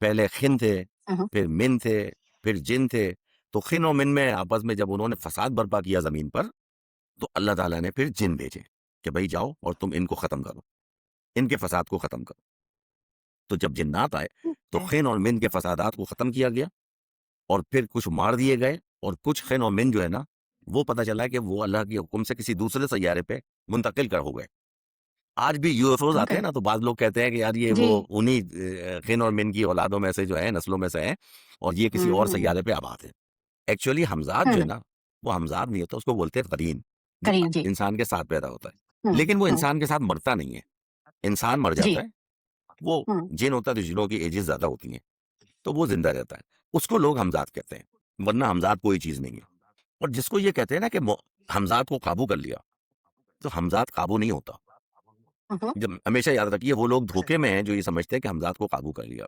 पहले खिन थे, हम्म, फिर मिन थे, फिर जिन थे। तो खिन और मिन में आपस में जब उन्होंने फसाद बर्पा किया जमीन पर, तो अल्लाह ताला ने फिर जिन भेजे कि भाई जाओ और तुम इनको खत्म करो, इनके फसाद को खत्म करो। तो जब जिन्नात आए तो ओके। खिन और मिन के फसादात को खत्म किया गया, और फिर कुछ मार दिए गए, और कुछ खिन और मिन जो है ना, वो पता चला कि वो अल्लाह के हुक्म से किसी दूसरे सैयारे पे मुंतकिल कर हो गए। आज भी यूएफओज आते ओके। हैं ना, तो बाद लोग कहते हैं कि यार ये जी। वो उन्हीं खिन और मिन की औलादों में से जो है, नस्लों में से हैं, और ये किसी और हम्म। सैयारे पे आबाद है। एक्चुअली हमज़ाद जो है हम्म। ना, वो हमज़ाद नहीं होता, उसको बोलते हैं करीन, जो करीन जी। इंसान के साथ पैदा होता है। हम्म। लेकिन वो हम्म। इंसान के साथ मरता नहीं है, इंसान मर जी। जाता है, वो हम्म। जिन होता है तो जिनों की एजेस ज़्यादा होती हैं, तो वो ज़िंदा रहता है। उसको लोग हमज़ाद कहते हैं, वरना हमज़ाद कोई चीज़ नहीं है। और जिसको ये कहते हैं ना कि हमज़ाद को काबू कर लिया, तो हमज़ाद काबू नहीं होता। हम्म। जब हमेशा याद रखिए, वो लोग धोखे में हैं जो ये समझते हैं कि हमज़ाद को काबू कर लिया।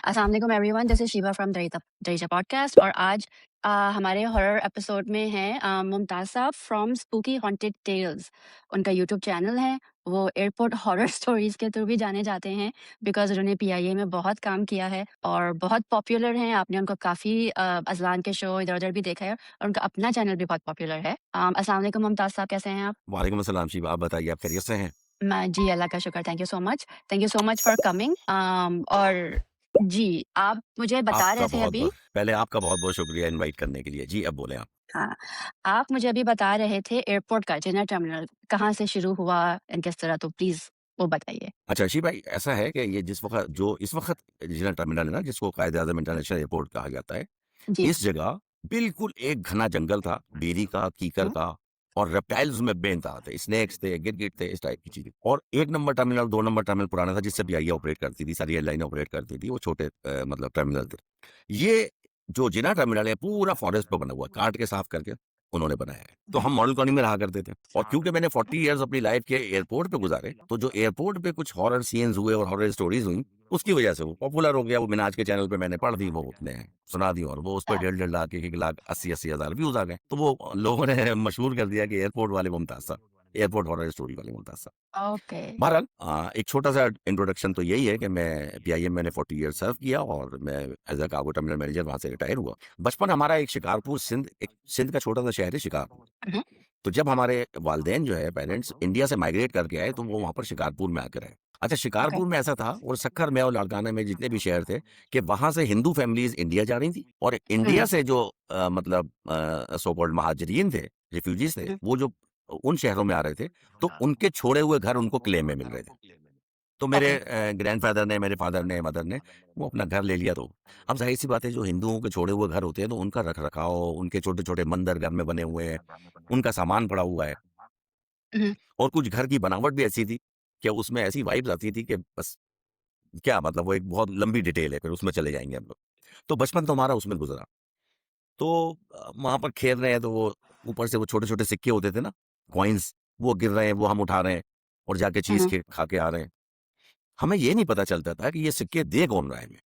अस्सलाम वालेकुम everyone, this is Sheeba from Darija podcast. और आज हमारे हॉरर एपिसोड में हैं Mumtaz Sahab from spooky haunted tales. उनका यूट्यूब चैनल है, वो एयरपोर्ट हॉरर स्टोरीज़ के थ्रू भी जाने जाते हैं, बिकॉज़ उन्होंने पीआईए में बहुत काम किया है और बहुत पॉपुलर हैं। आपने उनको काफ़ी अज़लान के शो इधर-उधर भी देखा है, और उनका अपना चैनल भी बहुत पॉपुलर है। अस्सलाम वालेकुम मुमताज़ साहब, कैसे हैं आप? वालेकुम अस्सलाम शिवा, आप बताइए, आप खैरियत से हैं? मैं जी, अल्लाह का शुक्र, thank you so much for coming. और जी, आप मुझे बता आपका रहे थे अभी। बहुत-बहुत पहले आपका बहुत-बहुत शुक्रिया इनवाइट करने के लिए। जी, अब बोलें आप। हाँ, आप मुझे अभी बता रहे थे एयरपोर्ट का जिन्ना टर्मिनल कहाँ से शुरू हुआ एंड किस तरह, तो प्लीज़ वो बताइए? अच्छा शी भाई, ऐसा है कि ये जिस वक़्त जो इस वक़्त रीजनल टर्मिनल है ना, जिसको कायदे-आज़म इंटरनेशनल एयरपोर्ट कहा जाता है, जी। इस जगह बिल्कुल एक घना जंगल था, बेरी का, कीकर हुँ, का, और रेप्टाइल्स में बेनताब थे, स्नेक्स थे, गिरगिट थे, इस टाइप की चीज़ें। और 1 नंबर टर्मिनल, 2 नंबर टर्मिनल पुराना था, जिससे पीआईए ऑपरेट करती थी, सारी एयरलाइन ऑपरेट करती थी, वो छोटे मतलब टर्मिनल थे। ये जो जिना टर्मिनल है, पूरा फॉरेस्ट पे बना हुआ है, काट के साफ करके उन्होंने बनाया है। तो हुँ, हम मॉडल कॉलोनी में रहा करते थे, और क्योंकि मैंने 40 इयर्स अपनी लाइफ के एयरपोर्ट पे गुज़ारे, तो जो एयरपोर्ट पे कुछ हॉरर सीन्स हुए और हॉरर स्टोरीज़ हुई, उसकी वजह से वो पॉपुलर हो गया। वो मिनाज के चैनल पे मैंने पढ़ दी, वो उसने सुना दी, और वो उस पे अ, 1.5 लाख, 1-1 लाख 80-80 हज़ार व्यूज़ आ गए। तो वो लोगों ने मशहूर कर दिया कि एयरपोर्ट वाले मुमताज़ साहब, एयरपोर्ट हॉरर स्टोरी वाले मुमताज़ साहब। ओके। बहरहाल एक छोटा-सा इंट्रोडक्शन तो यही है कि मैं पीआईए में मैंने 40 ईयर्स सर्व किया, और मैं as a cargo terminal manager वहाँ से रिटायर हुआ। बचपन हमारा एक शिकारपुर, सिंध का छोटा-सा शहर है शिकारपुर। हुँ, तो जब हमारे वालिदैन जो है, पेरेंट्स इंडिया से माइग्रेट करके आए, तो वो वहाँ पर शिकारपुर में आके रहे। अच्छा, ओके। शिकारपुर में ऐसा था, और सक्खर में और लाड़काना में जितने भी शहर थे, कि वहाँ से हिंदू फैमिलीज़ इंडिया जा रही थी, और इंडिया हुँ, से जो मतलब सो कॉल्ड महाजरीन थे, रिफ्यूजीज़ थे, हुँ, वो जो उन शहरों में आ रहे थे, तो उनके छोड़े हुए घर उनको क्लेम में मिल रहे थे। तो मेरे ओके। ग्रैंडफ़ादर ने, मेरे फ़ादर ने, मदर ने वो अपना घर ले लिया। तो अब ज़ाहिर-सी बात है, जो हिंदुओं के छोड़े हुए घर होते हैं, तो उनका रख-रखाव, उनके छोटे-छोटे मंदिर घर में बने हुए हैं, उनका सामान पड़ा हुआ है, हुँ, और कुछ घर की बनावट भी ऐसी थी कि उसमें ऐसी वाइब्स आती थी कि बस क्या मतलब, वो एक बहुत लंबी डिटेल है, फिर उसमें चले जाएँगे हम लोग। तो बचपन तो हमारा उसमें गुज़रा। तो वहाँ पर खेल रहे हैं, तो वो ऊपर से वो छोटे-छोटे सिक्के होते थे ना, कॉइन्स, वो गिर रहे हैं, वो हम उठा रहे हैं, और जाके चीज़ हुँ, खा के आ रहे हैं। हमें ये नहीं पता चलता था कि ये सिक्के दे कौन रहा है हमें।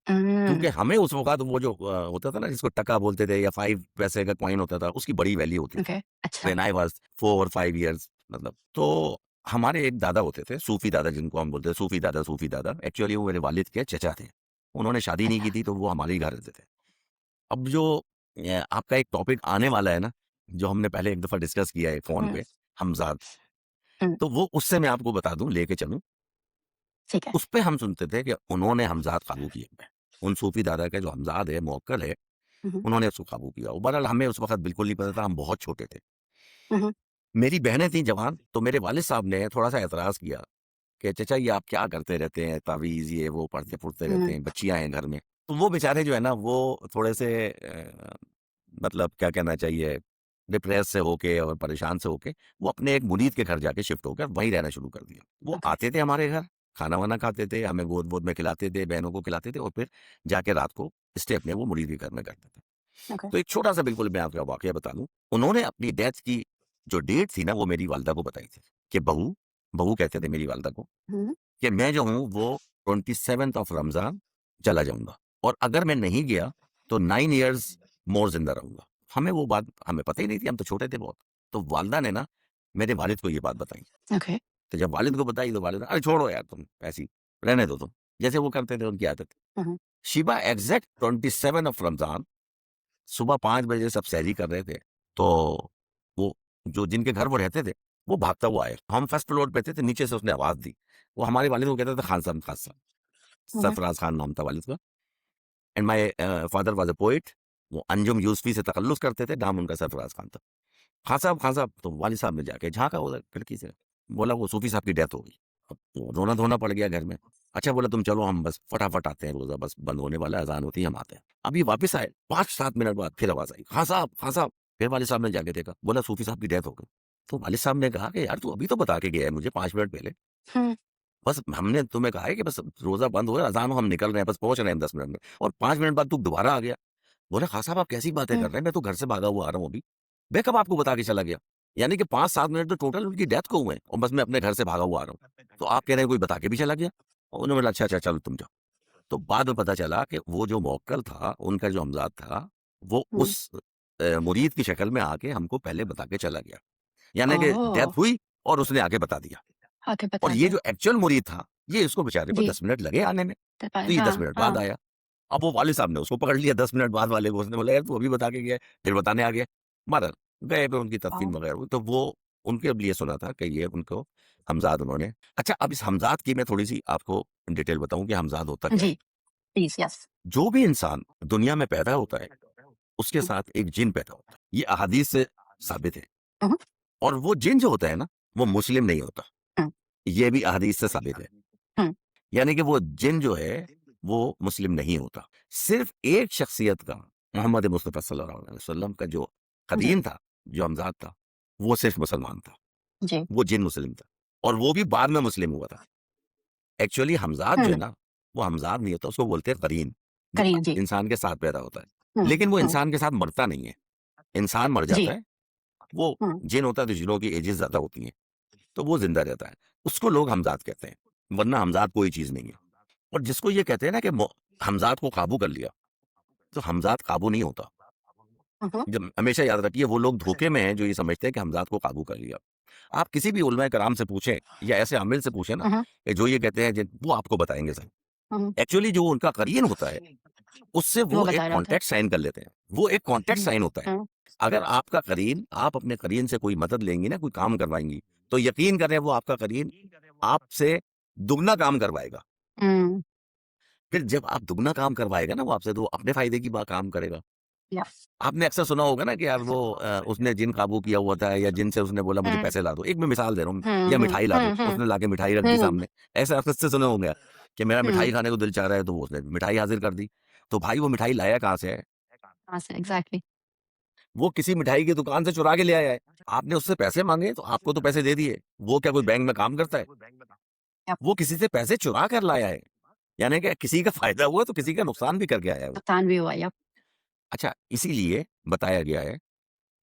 हुँ, क्योंकि हमें उस वक़्त वो जो होता था ना, जिसको टका बोलते थे, या 5 पैसे का कॉइन होता था, उसकी बड़ी वैल्यू होती थी। ओके, अच्छा। व्हेन आई वाज़ 4 5 इयर्स मतलब। तो हमारे एक दादा होते थे, सूफ़ी दादा जिनको हम बोलते हैं, सूफ़ी दादा, एक्चुअली वो मेरे वालिद के चचा थे। उन्होंने शादी नहीं की थी, तो वो हमारे ही घर रहते थे। अब जो आपका एक टॉपिक आने वाला है ना, जो हमने पहले एक दफ़ा डिस्कस किया है फ़ोन हुँ, पे, हमज़ाद, हुँ, तो वो उससे मैं आपको बता दूँ, लेके चलूँ। ठीक है। उस पे हम सुनते थे कि उन्होंने हमज़ाद काबू किए हुए हैं। उन सूफ़ी दादा के जो हमज़ाद है, मौक्कल है, हुँ, हुँ, उन्होंने उसको काबू किया। और बहरहाल हमें उस वक़्त बिल्कुल नहीं पता था, हम बहुत छोटे थे। हुँ, हुँ, मेरी बहनें थीं जवान, तो मेरे वालिद साहब ने थोड़ा-सा ऐतराज़ किया कि चाचा ये आप क्या करते रहते हैं, तावीज़ ये वो पढ़ते-पुढ़ते रहते हुँ, हैं, बच्चियाँ हैं घर में। तो वो बेचारे जो है ना, वो थोड़े से मतलब क्या कहना चाहिए, डिप्रेस से होके और परेशान से होके, वो अपने एक मुरीद के घर जाके शिफ्ट होकर वहीं रहना शुरू कर दिया। वो ओके, आते थे हमारे घर, खाना-वाना खाते थे, हमें गोद-वोद में खिलाते थे, बहनों को खिलाते थे, और फिर जाके रात को स्टे अपने वो मुरीद के घर में करते थे। ओके। तो एक छोटा-सा बिल्कुल मैं आपको वाकया बता दूँ, उन्होंने अपनी डेथ की जो डेट थी ना वो मेरी वालिदा को बताई थी कि बहू बहू कहते थे मेरी वालिदा को हम्म, कि मैं जो हूँ वो 27th ऑफ रमजान चला जाऊंगा, और अगर मैं नहीं गया तो 9 years मोर जिंदा रहूंगा। हमें वो बात हमें पता ही नहीं थी, हम तो छोटे थे बहुत। तो वालिदा ने ना मेरे वालिद को ये बात बताई। ओके। तो जब वालिद को बताई तो वालिद अरे छोड़ो यार, तुम ऐसी रहने दो, तुम जैसे वो करते थे उनकी आदत। हम्म, शिबा एग्जैक्ट 27 ऑफ रमजान सुबह 5 बजे सब सहरी कर रहे थे। तो वो जो जिनके घर वो रहते थे वो भागता हुआ आए। हम फर्स्ट फ्लोर पे थे, तो नीचे से उसने आवाज दी। वो हमारे वालिद को कहता था खान साहब, खान साहब, ओके। सरफराज खान नाम था वालिद का। And my father was a poet. वो अंजुम यूसफी से तकल्लुस करते थे, नाम उनका सरफराज खान था। खान साहब, खान साहब। तो वालिद साहब ने जाके झांका उधर खिड़की से, बोला वो सूफी साहब की डेथ हो गई। अब तो रोना धोना पड़ गया घर में। अच्छा, बोला तुम चलो, हम बस फटाफट आते हैं, रोजा बस बंद होने वाला है, अजान होती है, हम आते हैं। अभी वापस आए 5-7 मिनट बाद फिर आवाज आई, खान साहब, खान साहब। फिर वालिद साहब ने जाके देखा, बोला सूफी साहब की डेथ हो गई। तो वालिद साहब ने कहा कि यार तू अभी तो बता के गया है मुझे 5 मिनट पहले, हम्म, बस हमने तुम्हें कहा है कि बस रोजा बंद हो रहा है, अजान हो, हम निकल रहे हैं, बस पहुंच रहे हैं 10 मिनट में, और 5 मिनट बाद तू दोबारा आ गया। बोले खान साहब आप कैसी बातें कर हम्म, रहे हैं, मैं तो घर से भागा हुआ आ रहा हूँ अभी। मैं कब आपको बता के चला गया? यानी कि 5-7 मिनट तो टोटल उनकी डेथ को हुए हैं, और बस मैं अपने घर से भागा हुआ आ रहा हूँ। तो आप कह रहे हैं कोई बता के भी चला गया? और उन्होंने बोला अच्छा अच्छा चलो तुम जाओ। तो बाद में पता चला कि वो जो मौक्कल था, उनका जो हमजाद था, वो हम्म, उस मुरीद की शक्ल में आके हमको पहले बता के चला गया। यानी कि ओह, डेथ हुई और उसने आके बता दिया। आके और बता ये दिया। जो एक्चुअल मुरीद था, ये इसको बेचारे को जी। 10 मिनट लगे आने में। तो ये 10 हाँ, मिनट बाद हाँ। आया। अब वो वालिद साहब ने उसको पकड़ लिया 10 मिनट बाद वाले को। उसने बोला यार तू अभी बता के गया है, फिर बताने आ गया। मगर गए पे उनकी वाओ। तदफीन वगैरह हुई, तो वो उनके लिए सुना था कि ये उनको हमजाद उन्होंने। अच्छा, अब इस हमजाद की मैं थोड़ी-सी आपको डिटेल बताऊँ कि हमजाद होता क्या है? जी, प्लीज, यस। जो भी इंसान दुनिया में पैदा होता है, उसके साथ एक जिन पैदा होता है। ये अहादीस से साबित है। हम्म, और वो जिन जो होता है ना, वो मुस्लिम नहीं होता। हम्म, ये भी अहादीस से साबित है। हम्म, यानी कि वो जिन जो है, वो मुस्लिम नहीं होता। सिर्फ़ एक शख्सियत का, मोहम्मद मुस्तफ़ा सल्लल्लाहु अलैहि वसल्लम का जो जी, करीन था, जो हमज़ाद था, वो सिर्फ़ मुसलमान था। जी, वो जिन मुस्लिम था, और वो भी बाद में मुस्लिम हुआ था। एक्चुअली हमज़ाद जो है हम्म, ना, वो हमज़ाद नहीं होता, उसको बोलते हैं करीन, जो करीम जी। इंसान के साथ पैदा होता है। हम्म, लेकिन वो हम्म, इंसान के साथ मरता नहीं है। इंसान मर जी। जाता है, वो हम्म, जिन होता है तो जिनों की एजेस ज़्यादा होती हैं, तो वो ज़िंदा रहता है। उसको लोग हमज़ाद कहते हैं, वरना हमज़ाद कोई चीज़ नहीं है। और जिसको ये कहते हैं ना कि हमज़ाद को काबू कर लिया, तो हमज़ाद काबू नहीं होता। हम्म, जब हमेशा याद रखिए, वो लोग धोखे में हैं जो ये समझते हैं कि हमज़ाद को काबू कर लिया। आप किसी भी उलमाए कराम से पूछें, या ऐसे आमिल से पूछें ना, हम्म, कि जो ये कहते हैं वो आपको बताएंगे सर। हम्म, एक्चुअली जो उनका करीन होता है, उससे वो वो एक बता रहा था। कॉन्ट्रैक्ट साइन कर लेते हैं। वो एक कॉन्ट्रैक्ट हम्म, साइन होता है। हम्म, अगर आपका करीन, आप अपने करीन से कोई मदद लेंगी ना, कोई काम करवाएंगी, तो यकीन करें वो आपका करीन आपसे दुगना काम करवाएगा। हम्म, फिर जब आप दुगना काम करवाएगा ना वो आपसे, तो वो अपने फायदे की काम करेगा। यस। आपने अक्सर सुना होगा ना कि यार वो उसने जिन काबू किया हुआ था, या जिन से उसने बोला मुझे हम्म, पैसे ला दो। एक मैं मिसाल दे रहा हूँ, हम्म, या हम्म, मिठाई ला दो। हम्म, उसने लाके मिठाई रख दी हम्म, सामने। ऐसा आप किससे सुने होंगे कि मेरा हम्म, मिठाई खाने को दिल चाह रहा है, तो उसने मिठाई हाजिर कर दी। तो भाई वो मिठाई लाया कहाँ से है? हाँ सर, एग्जैक्टली। वो किसी मिठाई की दुकान से चुरा के ले आया है। आपने उससे पैसे मांगे तो आपको तो पैसे दे दिए। वो क्या कोई बैंक में काम करता है? यप, वो किसी से पैसे चुरा कर लाया है। यानी कि किसी का फायदा हुआ तो किसी का नुकसान भी करके आया है वो। नुकसान भी हुआ। यप। अच्छा, इसीलिए बताया गया है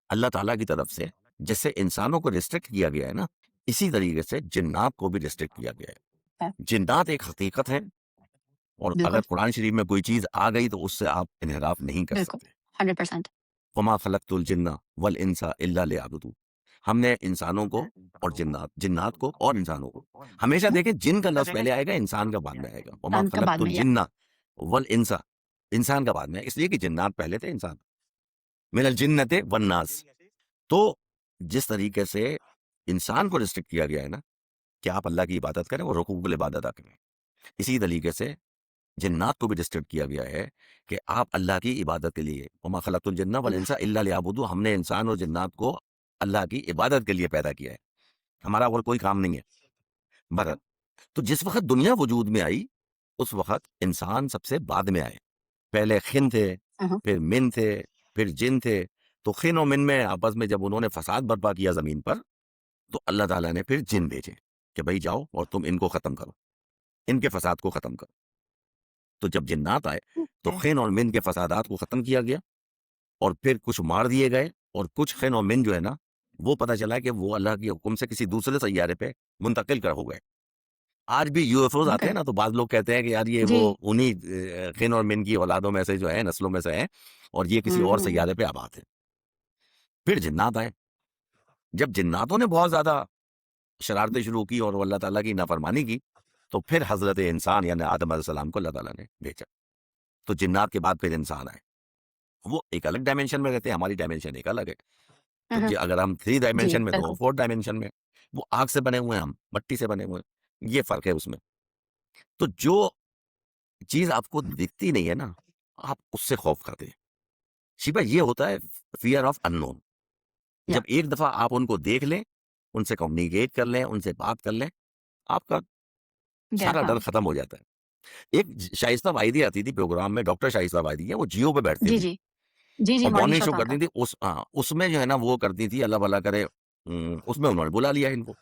अल्लाह ताला की तरफ से, जैसे इंसानों को रिस्ट्रिक्ट किया गया है ना, इसी तरीके से जिन्नात को भी रिस्ट्रिक्ट किया गया है। है, जिन्नात एक हकीकत है, और अगर बिल्कुल, कुरान शरीफ में कोई चीज़ आ गई तो उससे आप इन्हिराफ नहीं कर बिल्कुल, सकते। 100%। वमा खलक़्तुल जिन्ना वल इंसा इल्ला लियअबुदून। हमने इंसानों को और जिन्नात को और इंसानों को, हमेशा देखें जिन का लफ्ज़ पहले आएगा, इंसान का बाद में आएगा। वमा इंसान का बाद खलक़्तुल में। यप। जिन्ना वल इंसा, इंसान का बाद में है, इसलिए कि जिन्नात पहले थे, इंसान मिनल जिन्नति वन नास। तो जिस तरीके से इंसान को रिस्ट्रिक्ट किया गया है ना कि आप अल्लाह की इबादत करें और रुकूक इबादत अदा करें, इसी तरीके से जिन्नात को भी रिस्ट्रिक्ट किया गया है कि आप अल्लाह की इबादत के लिए, वमा खलक़्तुल जिन्ना वल इंसा इल्ला लियअबुदून, हमने इंसान और जिन्नात को अल्लाह की इबादत के लिए पैदा किया है। हमारा और कोई काम नहीं है। मगर तो जिस वक़्त दुनिया वजूद में आई, उस वक़्त इंसान सबसे बाद में आए। पहले खिन थे, हम्म, फिर मिन थे, फिर जिन थे। तो खिन और मिन में आपस में जब उन्होंने फ़साद बर्पा किया ज़मीन पर, तो अल्लाह ताला ने फिर जिन भेजे कि भई जाओ और तुम इनको ख़त्म करो, इनके फ़साद को ख़त्म करो। तो जब जिन्नात आए, तो ओके। खिन और मिन के फ़सादात को ख़त्म किया गया, और फिर कुछ मार दिए गए, और कुछ खिन और मिन जो है ना, वो पता चला कि वो अल्लाह के हुक्म से किसी दूसरे सैयारे पे मुंतकिल कर हो गए। आज भी यूएफओज़ आते ओके। हैं ना, तो बाद लोग कहते हैं कि यार ये जी। वो उन्हीं खिन और मिन की औलादों में से जो है, नस्लों में से हैं और ये किसी और हुँ। सैयारे पे आबाद हैं। फिर जिन्नात आए। जब जिन्नातों ने बहुत ज़्यादा शरारतें शुरू की और वो अल्लाह ताला की नाफरमानी की, तो फिर हज़रत इंसान यानी आदम अलैहिस्सलाम को अल्लाह ताला ने भेजा। तो जिन्नात के बाद फिर इंसान आए। वो एक अलग डायमेंशन में रहते हैं, हमारी डायमेंशन एक अलग है। हुँ, तो हुँ। अगर हम 3 जी, डायमेंशन में तो वो बिल्कुल। 4th डायमेंशन में। वो आग से बने हुए हैं, हम मट्टी से बने हुए हैं। ये फ़र्क है उसमें। तो जो चीज़ आपको दिखती नहीं है ना, आप उससे खौफ खाते हैं। शिवा ये होता है फ़ियर ऑफ अननोन। या जब एक दफ़ा आप उनको देख लें, उनसे कम्युनिकेट कर लें, उनसे बात कर लें, आपका या सारा हाँ। डर खत्म हो जाता है। एक शाइस्ता वाहिदी आती थी प्रोग्राम में, डॉक्टर शाइस्ता वाहिदी हैं, वो जियो पे बैठती जी, थी जी। जी, जी, और मॉर्निंग मॉर्निंग शो शो था करती उनका। थी। उसमें जो है ना वो करती थी, अल्लाह भला करे, उसमें उन्होंने बुला लिया इनको।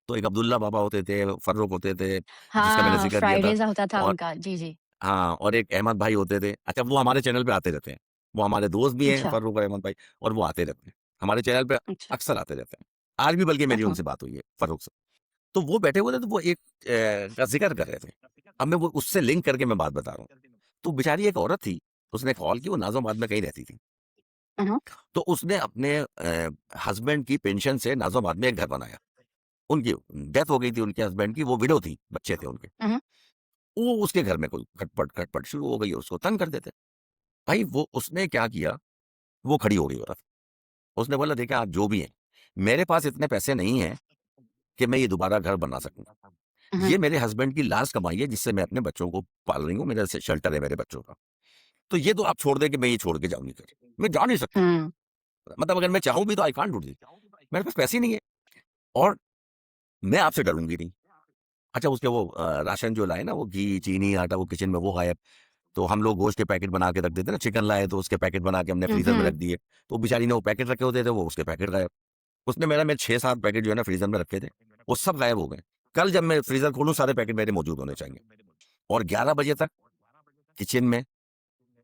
तो एक अब्दुल्ला बाबा होते थे, फर्रुख होते थे, जिसका मैंने हाँ, ज़िक्र किया था, फ्राइडेज़ होता था और उनका। जी, जी। हाँ, और एक अहमद भाई होते थे। अच्छा, वो हमारे चैनल पे आते रहते हैं। वो हमारे दोस्त भी हैं, अच्छा, फर्रुख और अहमद भाई, और वो आते रहते हैं। हमारे चैनल पे अच्छा। अक्सर आते रहते हैं। आज भी बल्कि मेरी हाँ, उनसे बात हुई है, फर्रुख से। तो वो बैठे हुए थे, तो वो एक का ज़िक्र कर रहे थे। अब मैं वो उससे लिंक करके मैं बात बता रहा हूँ। तो बेचारी एक औरत थी, उसने कॉल की, वो नाज़िमाबाद में कहीं रहती थी। हाँ, हाँ। तो उसने अपने हस्बैंड की पेंशन से नाज़िमाबाद में एक घर बनाया। उनकी डेथ हो गई थी उनके हस्बैंड की, वो विडो थी, बच्चे थे उनके। हुँ, हुँ। वो उसके घर में कोई खटपट शुरू हो गई, उसको तंग कर देते। भाई वो उसने क्या किया, वो खड़ी हो गई औरत। उसने बोला देखिए आप जो भी हैं, मेरे पास इतने पैसे नहीं हैं कि मैं ये दोबारा घर बना सकूँ। हुँ, हुँ। ये मेरे हस्बैंड की लास्ट कमाई है जिससे मैं अपने बच्चों को पाल रही हूँ, मेरा श शेल्टर है मेरे बच्चों का। तो ये तो आप छोड़ दें कि मैं ये छोड़ के जाऊँगी घर। मैं जा नहीं सकती। हुँ। मतलब अगर मैं चाहूँ भी तो आई कांट डू दिस। मेरे पास पैसे ही नहीं है और मैं आपसे डरूँगी नहीं। अच्छा, उसके वो राशन जो लाए ना, वो घी, चीनी, आटा, वो किचन में वो गायब। तो हम लोग गोश्त के पैकेट बना के रख देते हैं ना, चिकन लाए तो उसके पैकेट बना के हमने हुँ, फ्रीज़र में रख हुँ। दिए। तो बेचारी ने वो पैकेट रखे होते थे, वो उसके पैकेट गायब। उसने मेरे 6-7 पैकेट जो है ना फ्रीज़र में रखे थे, वो सब गायब हो गए। कल जब मैं फ्रीज़र खोलूँ सारे पैकेट मेरे मौजूद होने चाहिए। और 11 बजे तक किचन में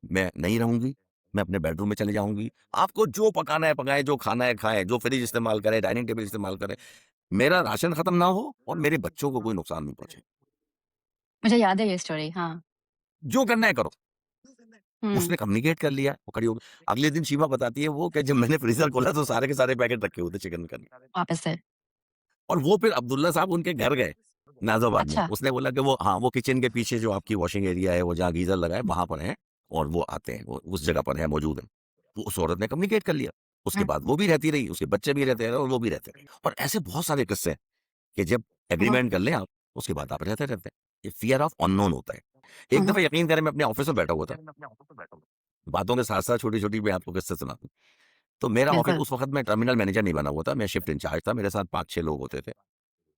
मैं नहीं रहूँगी, मैं अपने बेडरूम में चले जाऊँगी। आपको जो पकाना है पकाएँ, जो खाना है खाएँ, जो फ्रिज इस्तेमाल करें, डाइनिंग टेबल इस्तेमाल करें। मेरा राशन खत्म ना हो और मेरे बच्चों को कोई नुकसान नहीं पहुँचे। मुझे याद है ये स्टोरी, हाँ। जो करना है करो। हुँ, उसने कम्युनिकेट कर लिया, वो खड़ी हो गई। अगले दिन शीमा बताती है वो कि जब मैंने फ्रीज़र खोला तो सारे के सारे पैकेट रखे हुए थे चिकन के। वापस से। और वो फिर अब्दुल्ला साहब उनके घर गए, नाज़िमाबाद में। अच्छा। उसने बोला कि वो हाँ, वो किचन के पीछे जो आपकी वॉशिंग एरिया है, वो जहाँ गीज़र लगा है, वहाँ पर हैं और वो आते हैं, वो उस जगह पर है, मौजूद है। तो उस औरत ने कम्युनिकेट कर लिया। उसके हुँ, बाद वो भी रहती रही, उसके बच्चे भी रहते रहे और वो भी रहते रहे। और ऐसे बहुत सारे किस्से हैं कि जब हुँ, हुँ। एग्रीमेंट कर लें आप, उसके बाद आप रहते रहते हैं। ये फ़ियर ऑफ अननोन होता है। एक हुँ, हुँ। दफ़ा यकीन करें मैं अपने ऑफ़िस में बैठा हुआ था। बातों के साथ-साथ छोटी-छोटी मैं आपको किस्से सुनाता हूँ। तो मेरा ऑफ़िस बिल्कुल। उस वक़्त मैं टर्मिनल मैनेजर नहीं बना हुआ था, मैं शिफ्ट इंचार्ज था, मेरे साथ 5-6 लोग होते थे।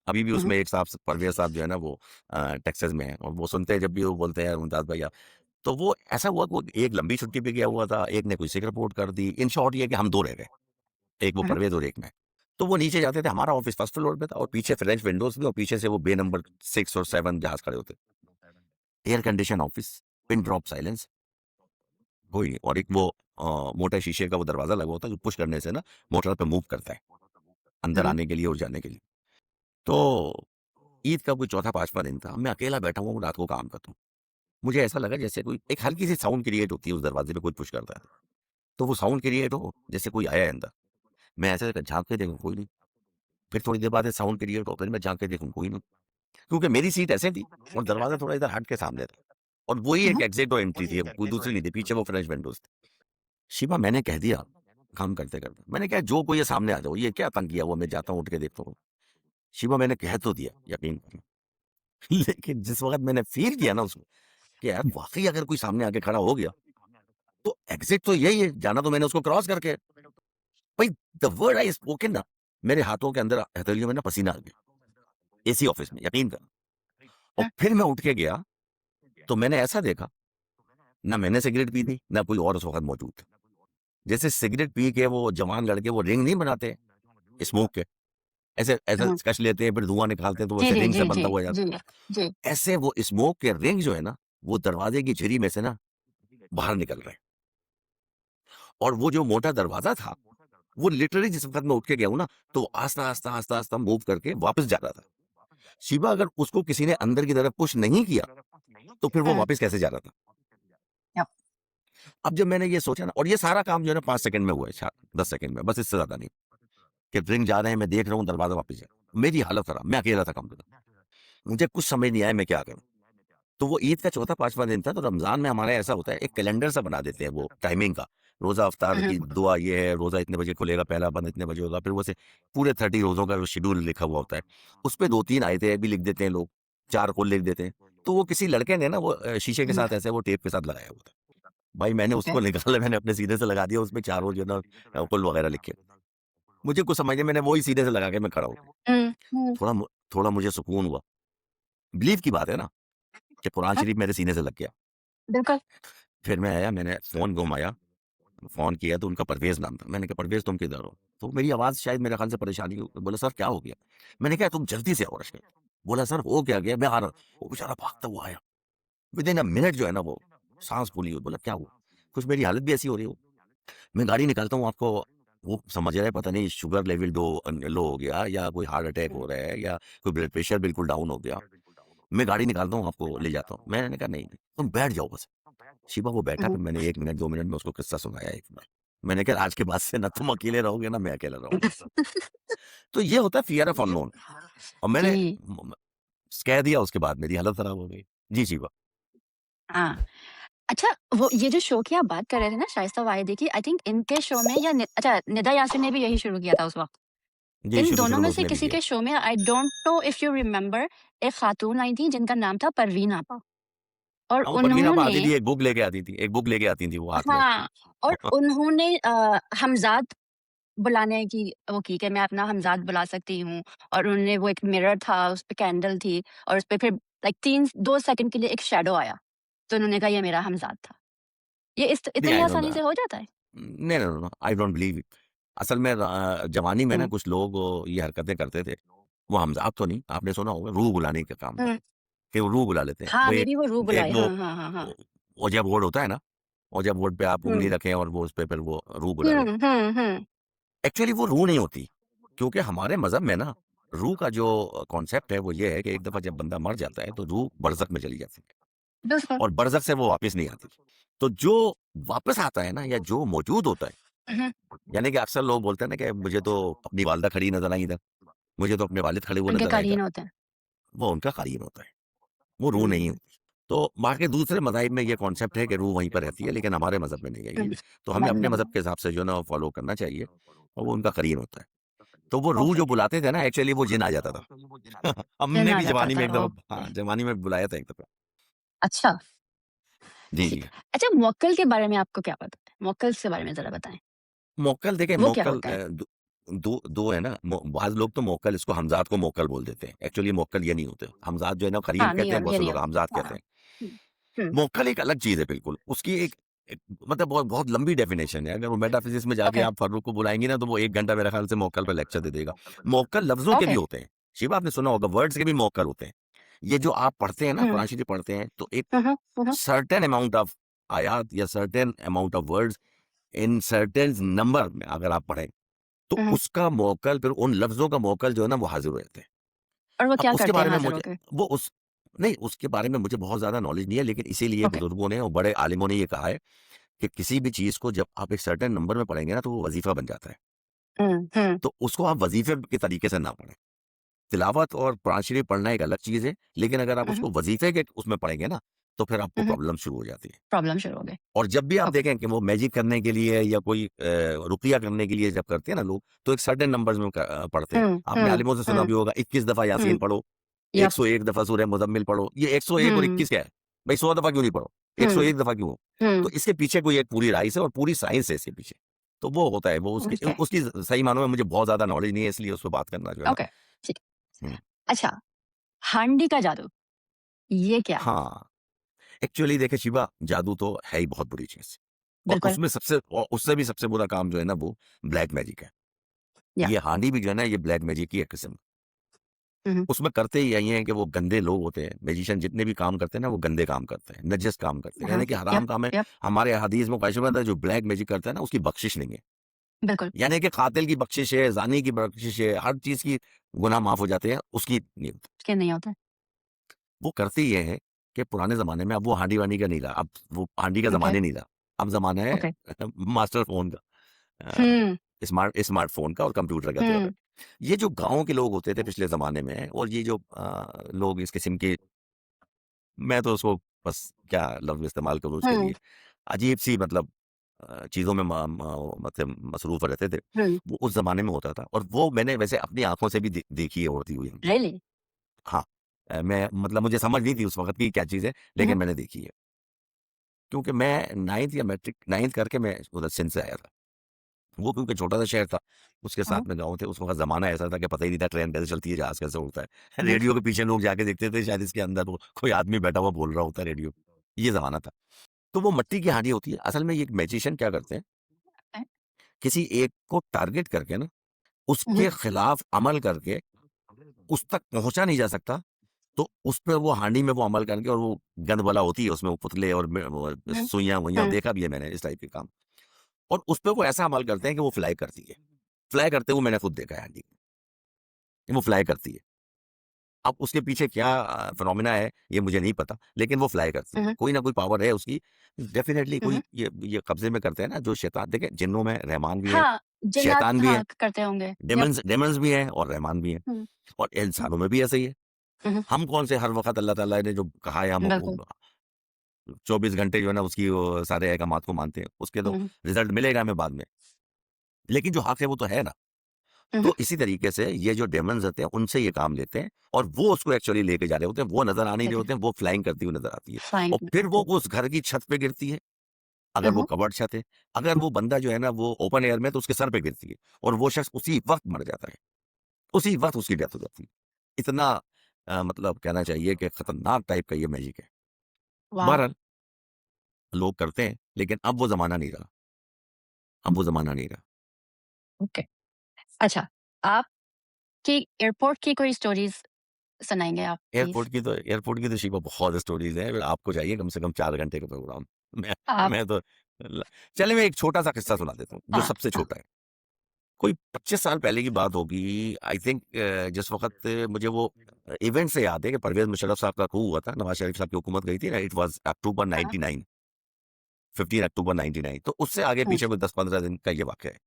अभी भी हुँ, हुँ। उसमें एक साहब परवेज़ साहब जो है ना वो टेक्सास में हैं और वो सुनते हैं जब भी वो बोलते हैं मुमताज़ भैया, तो वो ऐसा हुआ कि वो एक लंबी छुट्टी पे गया हुआ था, एक ने कोई सिक रिपोर्ट कर दी। इन शॉर्ट ये है कि हम 2 रह गए, एक वो हुँ, हुँ। परवेज़ और एक मैं। तो वो नीचे जाते थे, हमारा ऑफ़िस फर्स्ट फ्लोर पे था और पीछे फ्रेंच विंडोज़ थी और पीछे से वो बे नंबर 6 और 7 जहाज़ खड़े होते। Air condition office, pin drop silence, कोई और एक वो मोटे शीशे का वो दरवाज़ा लगा होता है जो पुश करने से ना मोटर पे मूव करता है, हुँ, अंदर हुँ। आने के लिए और जाने के लिए। तो ईद का कोई चौथा पाँचवाँ दिन था, मैं अकेला बैठा हुआ हूँ, रात को काम करता हूँ। मुझे ऐसा लगा जैसे कोई एक हल्की-सी साउंड क्रिएट होती है उस दरवाज़े पे कोई पुश करता है। तो वो साउंड क्रिएट हो जैसे कोई आया है अंदर। मैं ऐसे झाँक के देखूँ कोई नहीं। फिर थोड़ी देर बाद साउंड क्रिएट हो, फिर मैं झाँक के देखूँ कोई नहीं। क्योंकि मेरी सीट ऐसे थी और दरवाज़ा थोड़ा इधर हट के सामने था। और वही हुँ, एक हुँ। एग्ज़िट और एंट्री थी, कोई दूसरी नहीं थी, पीछे वो फ्रेंच विंडोज़ थी। शिवा मैंने कह दिया, काम करते-करते, मैंने कहा जो कोई है सामने आ जाओ, ये क्या तंग किया हुआ मैं जाता हूँ उठ के देखता हूँ। शिवा मैंने कह तो दिया, यकीन करो। लेकिन जिस वक़्त मैंने फ़ील किया ना उसको कि यार वाक़ई अगर कोई सामने आके खड़ा हो गया, तो एग्ज़िट तो यही है, जाना तो मैंने उसको क्रॉस करके है। भाई द वर्ड आई स्पोकन ना, मेरे हाथों के अंदर हथेलियों में ना पसीना आ गया, एसी ऑफ़िस में, यकीन करना। और हुँ। फिर मैं उठ के गया, तो मैंने ऐसा देखा, ना मैंने सिगरेट पी थी, ना कोई और उस वक़्त मौजूद था। जैसे सिगरेट पी के वो जवान लड़के वो रिंग नहीं बनाते स्मोक के, ऐसे ऐसे हुँ। कश लेते हैं, फिर धुआँ निकालते हैं, तो वो जी, ऐसे जी, रिंग से जी, जी, बनता हुआ जाता जी, जी। है। ऐसे वो स्मोक के रिंग जो है ना, वो दरवाज़े की झिरी में से ना बाहर निकल रहे हैं। और वो जो मोटा दरवाज़ा था, वो लिटरली जिस वक़्त मैं उठ के गया हूँ ना, तो आस्ता-आस्ता मूव करके वापस जा रहा था। शिवा अगर उसको किसी ने अंदर की तरफ पुश नहीं किया, तो फिर वो हुँ, वापस कैसे जा रहा था? यप, अब जब मैंने ये सोचा ना, और ये सारा काम जो है ना 5 सेकंड में हुआ है, शा 10 सेकंड में, बस इससे ज़्यादा नहीं। कि ड्रिंक जा रहे हैं, मैं देख रहा हूँ दरवाज़ा वापस जा रहा है। मेरी हालत खराब, मैं अकेला था कमरे में। मुझे कुछ समझ नहीं आया मैं क्या करूँ? तो वो ईद का चौथा 5वां दिन था, तो रमज़ान में हमारे ऐसा होता है, एक कैलेंडर सा बना देते हैं वो टाइमिंग का। रोज़ा इफ्तार हुँ, की दुआ ये है, रोज़ा इतने बजे खुलेगा, पहला बंद इतने बजे होगा, फिर वो से पूरे 30 रोज़ों का जो शेड्यूल लिखा हुआ होता है। उसपे 2-3 आयतें भी लिख देते हैं लोग, 4 कुल लिख देते हैं। तो वो किसी लड़के ने ना वो शीशे के हुँ, साथ ऐसे वो टेप के साथ लगाया हुआ था। भाई मैंने ओके। उसको निकाला, मैंने अपने सीने से लगा दिया, उसमें चारों जो है ना कुल वगैरह लिखे। मुझे कुछ समझ नहीं, मैंने वही सीने से लगा के मैं खड़ा हो गया। हुँ, हुँ, थोड़ा मु थोड़ा मुझे सुकून हुआ। बिलीव की बात है ना, कि कुरान हाँ, शरीफ मेरे सीने से लग गया। बिल्कुल। फिर मैं आया, मैंने फ़ोन घुमाया, फ़ोन किया तो उनका परवेज़ नाम था। मैंने कहा, "परवेज़ तुम किधर हो?" तो मेरी आवाज़ शायद मेरे ख़्याल से परेशानी हो, बोला, "सर क्या हो गया?" मैंने कहा, "तुम जल्दी से आओ रश में।" बोला, "सर हो क्या गया? मैं आ रहा हूँ।" वो बेचारा भागता हुआ आया। विदिन अ मिनट जो है ना वो साँस फूली हुई। बोला, "क्या हुआ?" कुछ मेरी हालत भी ऐसी हो रही है। मैं गाड़ी निकालता हूँ, आपको वो समझ रहा है पता नहीं शुगर लेवल लो हो गया, या कोई हार्ट अटैक हो रहा है, या कोई ब्लड प्रेशर बिल्कुल डाउन हो गया। मैं गाड़ी निकालता हूँ, आपको ले जाता हूँ। मैंने कहा, "नहीं, नहीं, तुम बैठ जाओ बस।" शिवा वो बैठा, हुँ, फिर मैंने 1 मिनट 2 मिनट में उसको किस्सा सुनाया एक बार। मैंने कहा, "आज के बाद से ना तुम अकेले रहोगे, ना मैं अकेला रहूँगा।" तो ये होता है फ़ियर ऑफ अननोन। और मैंने जी, कह दिया, उसके बाद मेरी हालत खराब हो गई। जी, शिवा। हाँ। अच्छा, वो ये जो शो की आप बात कर रहे थे ना शाइस्ता वाहिदी की, आई थिंक इनके शो में या अच्छा निदा यासिन ने भी यही शुरू किया था उस वक़्त। जी, इन दोनों शुरू-शुरू में में से उसने भी किसी किया। के शो में I don't know if you remember एक खातून आई थी जिनका नाम था परवीन आपा और हाँ, वो परवीन आपा उन्होंने आती थी, एक बुक लेके आती थी वो हाथ में। हाँ, और उन्होंने हमज़ाद बुलाने की वो की कि मैं अपना हमज़ाद बुला सकती हूँ और उन्होंने वो एक मिरर था, उसपे कैंडल थी और उसपे फिर लाइक 2 सेकंड के लिए एक शैडो आया। तो उन्होंने कहा ये मेरा हमज़ाद था। ये नहीं, इतनी आई डोंट आसानी से हो जाता है? नहीं, no, no, no, I don't believe it. असल में जवानी में ना हुँ, कुछ लोग ये हरकतें करते थे। वो हमज़ाद तो नहीं, आपने सुना होगा, रूह बुलाने का काम था, हुँ। कि वो रूह बुला लेते हैं। हाँ, वो मे एक बी वो रूह एक बुलाए। वो हाँ, हाँ, हाँ, हाँ। ओ ओजा बोर्ड होता है ना, ओजा बोर्ड पे आप उँगली हुँ। रखें और वो उसपे फिर वो रूह बुला हुँ, ले। हुँ, हुँ। एक्चुअली वो रूह नहीं होती, क्योंकि हमारे मज़हब में ना रूह का जो कॉन्सेप्ट है वो ये है कि एक दफ़ा जब बंदा मर जाता है तो रूह बरज़ख में चली जाती है, बिल्कुल। और बरज़ख से वो वापस नहीं आती। तो जो वापस आता है ना, या जो मौजूद होता है, उहुँ, यानी कि अक्सर लोग बोलते हैं ना कि मुझे तो अपनी वालिदा खड़ी नज़र आई इधर, मुझे तो अपने वालिद खड़े हुए उनके नज़र आए इधर। करीन होते हैं। वो उनका क़रीन होता है, वो रूह नहीं हुँ, होती। तो बाकी दूसरे मज़ाहिब में ये कॉन्सेप्ट है कि रूह वहीं पर रहती है, लेकिन हमारे मज़हब में नहीं है हुँ। ये। तो हमें हमारे अपने में मज़हब के हिसाब से जो है ना वो फ़ॉलो करना चाहिए, और वो उनका क़रीन होता है। तो वो रूह जो परफेक्ट। बुलाते थे ना, एक्चुअली वो जिन आ जाता था। जिन हमने आ भी जाता जवानी में था, एक दफ़ा, ओके। हाँ, जवानी में बुलाया था एक दफ़ा। अच्छा, जी, ठीक। जी। अच्छा मुवक्किल के बारे में आपको क्या पता है? मुवक्किल के बारे में ज़रा बताएँ। मोक्कल देखिए, वो क्या होता है? दो दो दो है ना, बाज़ लोग तो मोक्कल, इसको हमज़ाद को मोक्कल बोल देते हैं। एक्चुअली मोक्कल ये नहीं होते। हमज़ाद जो है ना करीन हाँ, नहीं कहते हैं, बहुत ये से नहीं लोग होते। हमज़ाद कहते हाँ। हैं। हुँ, हुँ, मोक्कल एक अलग चीज़ है बिल्कुल। उसकी एक एक मतलब बहुत बहुत लंबी डेफ़िनेशन है। अगर वो मेटाफ़िज़िक्स में जाके ओके, आप फ़ारूक को बुलाएँगे ना, तो वो 1 घंटा मेरे ख़्याल से मोक्कल पे लेक्चर दे देगा। मोक्कल लफ्ज़ों के भी ओके। होते हैं। शिवा, आपने सुना होगा, वर्ड्स के भी मोक्कल होते हैं। ये जो आप पढ़ते हैं ना, हुँ, कुरान शरीफ पढ़ते हैं, तो एक हुँ, हुँ, हुँ, हुँ, सर्टेन अमाउंट ऑफ आयात या certain amount of words in certain number में अगर आप पढ़ें, तो हुँ, हुँ। उसका मौकल, फिर उन लफ्ज़ों का मौकल जो है ना वो हाज़िर हो जाते हैं। और वो अब क्या उसके करते हैं बारे में हाज़िर मुझे होके? वो उस नहीं, उसके बारे में मुझे बहुत ज़्यादा नॉलेज नहीं है, लेकिन इसीलिए ओके। बुज़ुर्गों ने और बड़े आलिमों ने ये कहा है कि किसी भी चीज़ को जब आप एक सर्टेन नंबर में पढ़ेंगे ना, तो वो वज़ीफ़ा बन जाता है। हुँ, हुँ, तो उसको आप वज़ीफ़े के तरीके से ना पढ़ें। तिलावत और कुरान शरीफ पढ़ना एक अलग चीज़ है, लेकिन अगर आप हुँ, हुँ, उसको वज़ीफ़े के उसमें पढ़ेंगे ना, तो फिर आपको हुँ, हुँ। प्रॉब्लम शुरू हो जाती है। प्रॉब्लम शुरू हो गई। और जब भी आप ओके। देखें कि वो मैजिक करने के लिए या कोई रुक़्या करने के लिए जब करते हैं ना लोग, तो एक सर्टेन नंबर्स में पढ़ते हैं। हुँ, आपने हुँ, आलिमों से सुना हुँ, भी होगा, 21 दफ़ा हुँ। यासीन पढ़ो, यप। 101 दफ़ा सूरह मुज़म्मिल पढ़ो। ये 101 और हुँ, 21 क्या है? भई 100 दफ़ा क्यों नहीं पढ़ो? हुँ, 101 दफ़ा क्यों? तो हुँ। इसके पीछे कोई एक पूरी राइज़ है और पूरी साइंस है इसके पीछे। तो वो होता है, वो ओके, उसकी सही मानों में मुझे बहुत ज़्यादा नॉलेज नहीं है, इसलिए उस पे बात करना जो है ना। ओके, ठीक है। हुँ, अच्छा, हांडी का जादू, ये क्या है? हाँ, एक्चुअली देखिए शिवा, जादू तो है ही बहुत बुरी चीज़, और बिल्कुल, उससे भी सबसे बुरा काम जो है ना वो ब्लैक मैजिक है। या ये हांडी भी जो है ना, ये ब्लैक मैजिक की एक किस्म। हुँ, हुँ। उसमें करते ही यही हैं कि वो गंदे लोग होते हैं, मैजिशियन जितने भी काम करते हैं ना, वो गंदे काम करते हैं, नजस काम करते हैं, हाँ, यानी कि यप, हराम काम है। यप। हमारे हदीस में क़ुरैश में आता है, जो ब्लैक मैजिक करता है ना, उसकी बख्शिश नहीं है। बिल्कुल। यानी कि कातिल की बख्शिश है, ज़ानी की बख्शिश है, हर चीज़ की गुनाह माफ़ हो जाते हैं, उसकी नहीं होती। कि नहीं होता। वो करती ये है कि पुराने ज़माने में अब वो हांडी-वांडी का नहीं रहा, अब वो हांडी का ओके, ज़माना नहीं रहा। अब ज़माना है ओके। मास्टर फ़ोन का, हुँ, स्मार्टफ़ोन का और कंप्यूटर का जो है। हुँ, ये जो गाँव के लोग होते थे पिछले ज़माने में और ये जो लोग इस किस्म के, मैं तो उसको बस क्या लफ्ज़ इस्तेमाल करूँ उसके हुँ, लिए, अजीब-सी मतलब चीज़ों में मतलब मसरूफ़ रहते थे। हुँ। वो उस ज़माने में होता था और वो मैंने वैसे अपनी आँखों से भी देखी है होती हुई। रियली? हाँ, मैं मतलब मुझे समझ नहीं थी उस वक़्त की क्या चीज़ है, हुँ, लेकिन हुँ, मैंने देखी है। क्योंकि मैं 9th या मैट्रिक 9th करके मैं उधर सिंध से आया था। वो क्योंकि छोटा-सा शहर था, उसके हुँ, साथ में गाँव थे, उस वक़्त ज़माना ऐसा था कि पता ही नहीं था ट्रेन कैसे चलती है, जहाज़ कैसे उड़ता है। रेडियो बिल्कुल। के पीछे लोग जाके देखते थे शायद इसके अंदर वो कोई आदमी बैठा हुआ बोल रहा होता है रेडियो पे, ये ज़माना था। तो वो मिट्टी की हांडी होती है, असल में ये एक मैजिशियन क्या करते हैं, हैं? किसी एक को टारगेट करके ना, हुँ, हुँ, उसके खिलाफ अमल करके उस तक पहुँचा नहीं जा सकता, तो उस पे वो हांडी में वो अमल करके और वो गंद वाला होती है उसमें वो पुतले और वो हुँ, सुइयाँ-वुइयाँ हुँ, देखा भी है मैंने इस टाइप के काम। और उस पे वो ऐसा अमल करते हैं कि वो फ्लाई करती है। फ्लाई करते हुए मैंने खुद देखा है हांडी को, वो फ्लाई करती है। अब उसके पीछे क्या फिनोमेना है ये मुझे नहीं पता, लेकिन वो फ्लाई करती है। हुँ, कोई ना कोई पावर है उसकी, डेफ़िनेटली हुँ, हुँ। कोई ये कब्ज़े में करते हैं ना जो शैतान, देखिए जिन्नों में रहमान भी है, हाँ, जिन्नात शैतान भी है, हाँ, करते होंगे। यप। डेमन्स भी हैं और रहमान भी हैं हुँ, और हुँ, इंसानों में भी ऐसा ही है। हुँ, हुँ, हम कौन से हर वक़्त अल्लाह ताला ने जो कहा है हम बिल्कुल। 24 घंटे जो है ना उसकी वो सारे अहकामात को मानते हैं, उसके तो हुँ, हुँ, रिज़ल्ट मिलेगा हमें बाद में। लेकिन जो हक़ है वो तो है ना। हुँ, हुँ, तो इसी तरीके से ये जो डेमन्स होते हैं उनसे ये काम लेते हैं और वो उसको एक्चुअली लेके जा रहे होते हैं, वो नज़र आ नहीं रहे ठीक है। होते हैं, वो फ्लाइंग करती हुई नज़र आती है फ्लाइंग और फिर वो करते। उस घर की छत पे गिरती है, हुँ, अगर वो हुँ, कवर्ड छत है, अगर वो बंदा जो है ना वो ओपन एयर में तो उसके सर पे गिरती है और वो शख्स उसी वक़्त मर जाता है, उसी वक़्त उसकी डेथ हो जाती है। इतना मतलब कहना चाहिए कि खतरनाक टाइप का ये मैजिक है। वॉव! बहरहाल लोग करते हैं, लेकिन अब वो ज़माना नहीं रहा, अब वो ज़माना नहीं रहा। ओके। अच्छा, आपकी एयरपोर्ट की कोई स्टोरीज़ सुनाएँगे आप प्लीज़? एयरपोर्ट की तो शिवा बहुत स्टोरीज़ हैं, आपको चाहिए कम से कम 4 घंटे का प्रोग्राम। मैं आप मैं तो ल चलिए मैं एक छोटा-सा किस्सा सुना देता हूँ, जो हाँ, सबसे हाँ, छोटा है। कोई 25 साल पहले की बात होगी, आई थिंक जिस वक़्त मुझे वो इवेंट से याद है कि परवेज़ मुशर्रफ साहब का coup हुआ था, नवाज़ शरीफ साहब की हुकूमत गई थी ना, इट वाज़ अक्टूबर हाँ, 99, 15 अक्टूबर 99, तो उससे आगे हुँ, पीछे कोई 10-15 दिन का ये वाक़या है।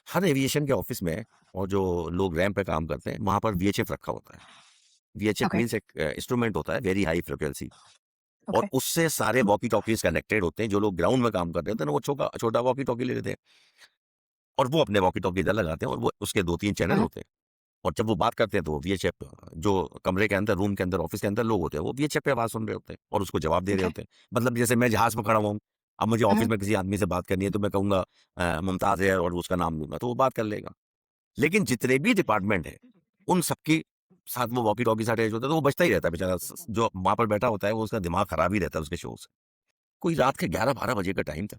हर एविएशन के ऑफ़िस में और जो लोग रैंप पे काम करते हैं, वहाँ पर वीएचएफ रखा होता है। वीएचएफ ओके, मीन्स एक इंस्ट्रूमेंट होता है, वेरी हाई फ्रीक्वेंसी। और ओके, उससे सारे वॉकी-टॉकीज़ कनेक्टेड होते हैं, जो लोग ग्राउंड में काम कर रहे होते हैं ना, वो छोटा वॉकी-टॉकी ले लेते हैं और वो अपने वॉकी-टॉकी इधर लगाते हैं और वो उसके 2-3 चैनल हुँ, होते हैं और जब वो बात करते हैं तो वो वीएचएफ जो कमरे के अंदर, रूम के अंदर, ऑफ़िस के अंदर लोग होते हैं, वो वीएचएफ पे आवाज़ सुन रहे होते हैं और उसको जवाब दे रहे ओके, होते हैं। मतलब जैसे मैं जहाज़ में खड़ा हुआ हूँ, अब मुझे ऑफ़िस हुँ, में किसी आदमी से बात करनी है तो मैं कहूँगा मुमताज़ है और उसका नाम लूँगा, तो वो बात कर लेगा। लेकिन जितने भी डिपार्टमेंट हैं, उन सबके साथ वो वॉकी-टॉकी से अटैच होता है, तो वो बजता ही रहता है बेचारा, जो वहाँ पर बैठा होता है, वो उसका दिमाग खराब ही रहता है उसके शोर से। कोई रात के 11-12 बजे का टाइम था।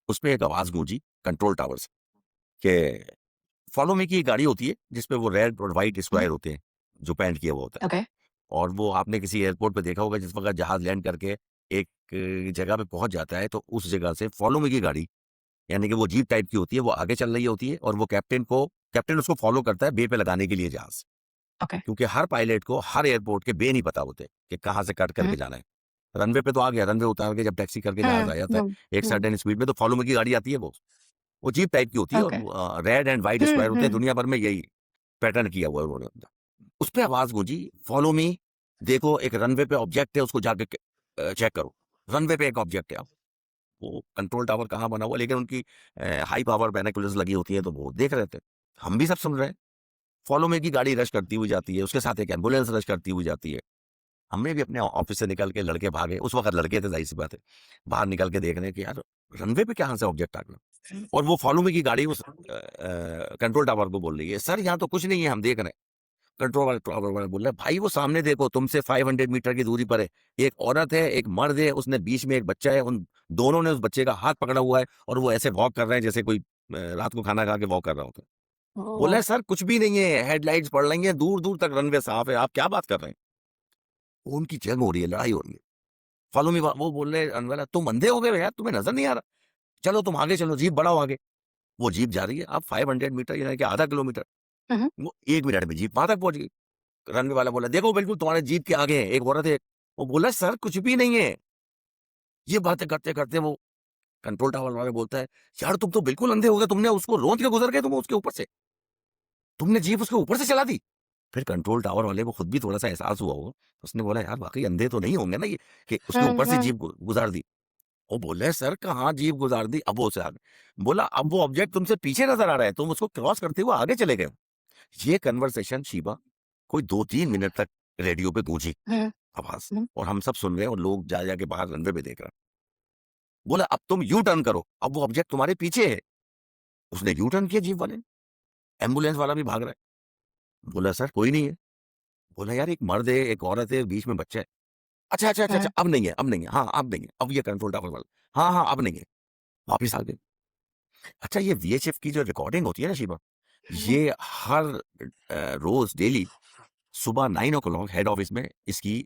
उसपे एक आवाज़ गूँजी कंट्रोल टावर से कि फॉलो मी की एक गाड़ी होती है, जिसपे वो रेड और व्हाइट हुँ, स्क्वायर होते हैं, जो पेंट किया हुआ होता है। ओके, और वो आपने किसी एयरपोर्ट पे देखा होगा जिस वक़्त जहाज़ लैंड करके एक जगह पे पहुँच जाता है, तो उस जगह से फॉलो मी की गाड़ी, यानी कि वो जीप टाइप की होती है, वो आगे चल रही होती है और वो कैप्टन उसको फॉलो करता है बे पे लगाने के लिए जहाज़। ओके, क्योंकि हर पायलट को हर एयरपोर्ट के बे नहीं पता होते कि कहाँ से कट हुँ, करके जाना है। रनवे पे तो आ गया, रनवे उतार के जब टैक्सी करके जहाज़ हुँ, आ जाता है, हुँ, एक हुँ, सर्टेन स्पीड में, तो फॉलो मी की गाड़ी आती है वो। वो जीप टाइप की होती है और okay, red and white hmm, square होते हैं, हुँ, दुनिया भर में यही पैटर्न किया हुआ है उन्होंने अपना। उसपे आवाज़ गूँजी, फॉलो मी, देखो एक रनवे पे ऑब्जेक्ट है उसको जाके चेक करो। रनवे पे एक ऑब्जेक्ट है। अब वो कंट्रोल टावर कहाँ बना हुआ है, लेकिन उनकी हाई पावर बाइनोकुलर्स लगी होती हैं तो वो देख रहे थे। हम भी सब सुन रहे हैं। फॉलो मी की गाड़ी रश करती हुई जाती है, उसके साथ एक एम्बुलेंस रश करती हुई जाती है। हमने भी अपने ऑफिस से निकल के लड़के भागे, उस वक़्त लड़के थे ज़ाहिर-सी बात है। बाहर निकल के देख रहे हैं कि यार रनवे पे कहाँ से ऑब्जेक्ट आ गया? और वो फॉलो मी की गाड़ी उस कंट्रोल टावर को बोल रही है, "सर यहाँ तो कुछ नहीं है, हम देख रहे हैं।" कंट्रोल टावर वाला बोल रहा है, "भाई वो सामने देखो, तुमसे 500 मीटर की दूरी पर है। एक औरत है, एक मर्द है, उसने बीच में एक बच्चा है, उन दोनों ने उस बच्चे का हाथ पकड़ा हुआ है और वो ऐसे वॉक कर रहे हैं जैसे कोई रात को खाना खा के वॉक कर रहा होता है।" बोला ओह! है, "सर कुछ भी नहीं है, हेडलाइट्स पड़ रही हैं, दूर-दूर तक रनवे साफ है, आप क्या बात कर रहे हैं?" वो उनकी जंग हो रही है, लड़ाई हो रही है। फॉलो मी, वो बोल रहे हैं अनवर, तुम अंधे हो गए हो यार, तुम्हें नज़र नहीं आ रहा? चलो तुम आगे चलो, जीप बढ़ाओ आगे। वो जीप जा रही है, अब 500 मीटर यानी कि आधा किलोमीटर, हुँ, हुँ। वो 1 मिनट में जीप वहाँ तक पहुँच गई। रनवे वाला बोला, "देखो बिल्कुल तुम्हारे जीप के आगे है, एक औरत है।" वो बोला, "सर कुछ भी नहीं है।" ये बातें करते-करते वो कंट्रोल टावर वाला बोलता है, "यार तुम तो बिल्कुल अंधे हो गए, तुमने उसको रोंद के गुज़र गए तुम उसके ऊपर से। तुमने जीप उसके ऊपर से चला दी।" फिर कंट्रोल टावर वाले को खुद भी थोड़ा-सा एहसास हुआ होगा। उसने बोला, "यार वाक़ई अंधे तो नहीं होंगे ना ये, कि उसके हुँ, ऊपर से हुँ। जीप गुज़ार दी?" वो बोले, "सर कहाँ जीप गुज़ार दी?" अब वो उसे आगे बोला, "अब वो ऑब्जेक्ट तुमसे पीछे नज़र आ रहा है, तुम उसको क्रॉस करते हुए आगे चले गए हो।" ये कन्वर्सेशन शिवा कोई 2-3 मिनट तक रेडियो पे गूंजी हुँ, आवाज़, हुँ। और हम सब सुन रहे हैं और लोग जा के बाहर रनवे पे देख रहे हैं। बोला, "अब तुम यू टर्न करो, अब वो ऑब्जेक्ट तुम्हारे पीछे है।" उसने यू टर्न किया जीप वाले ने, एम्बुलेंस वाला भी भाग रहा है। बोला, "सर कोई नहीं है।" बोला, "यार एक मर्द है, एक औरत है, बीच में बच्चा है।" अच्छा, हुँ, अब नहीं है, अब नहीं है। हाँ, अब नहीं है। अब ये कंट्रोल टावर वाला, हाँ, अब नहीं है। वापिस आ गए। अच्छा ये वीएचएफ की जो रिकॉर्डिंग होती है ना शिवा, हुँ। ये हर रोज़ डेली सुबह 9 ओ क्लॉक हेड ऑफिस में इसकी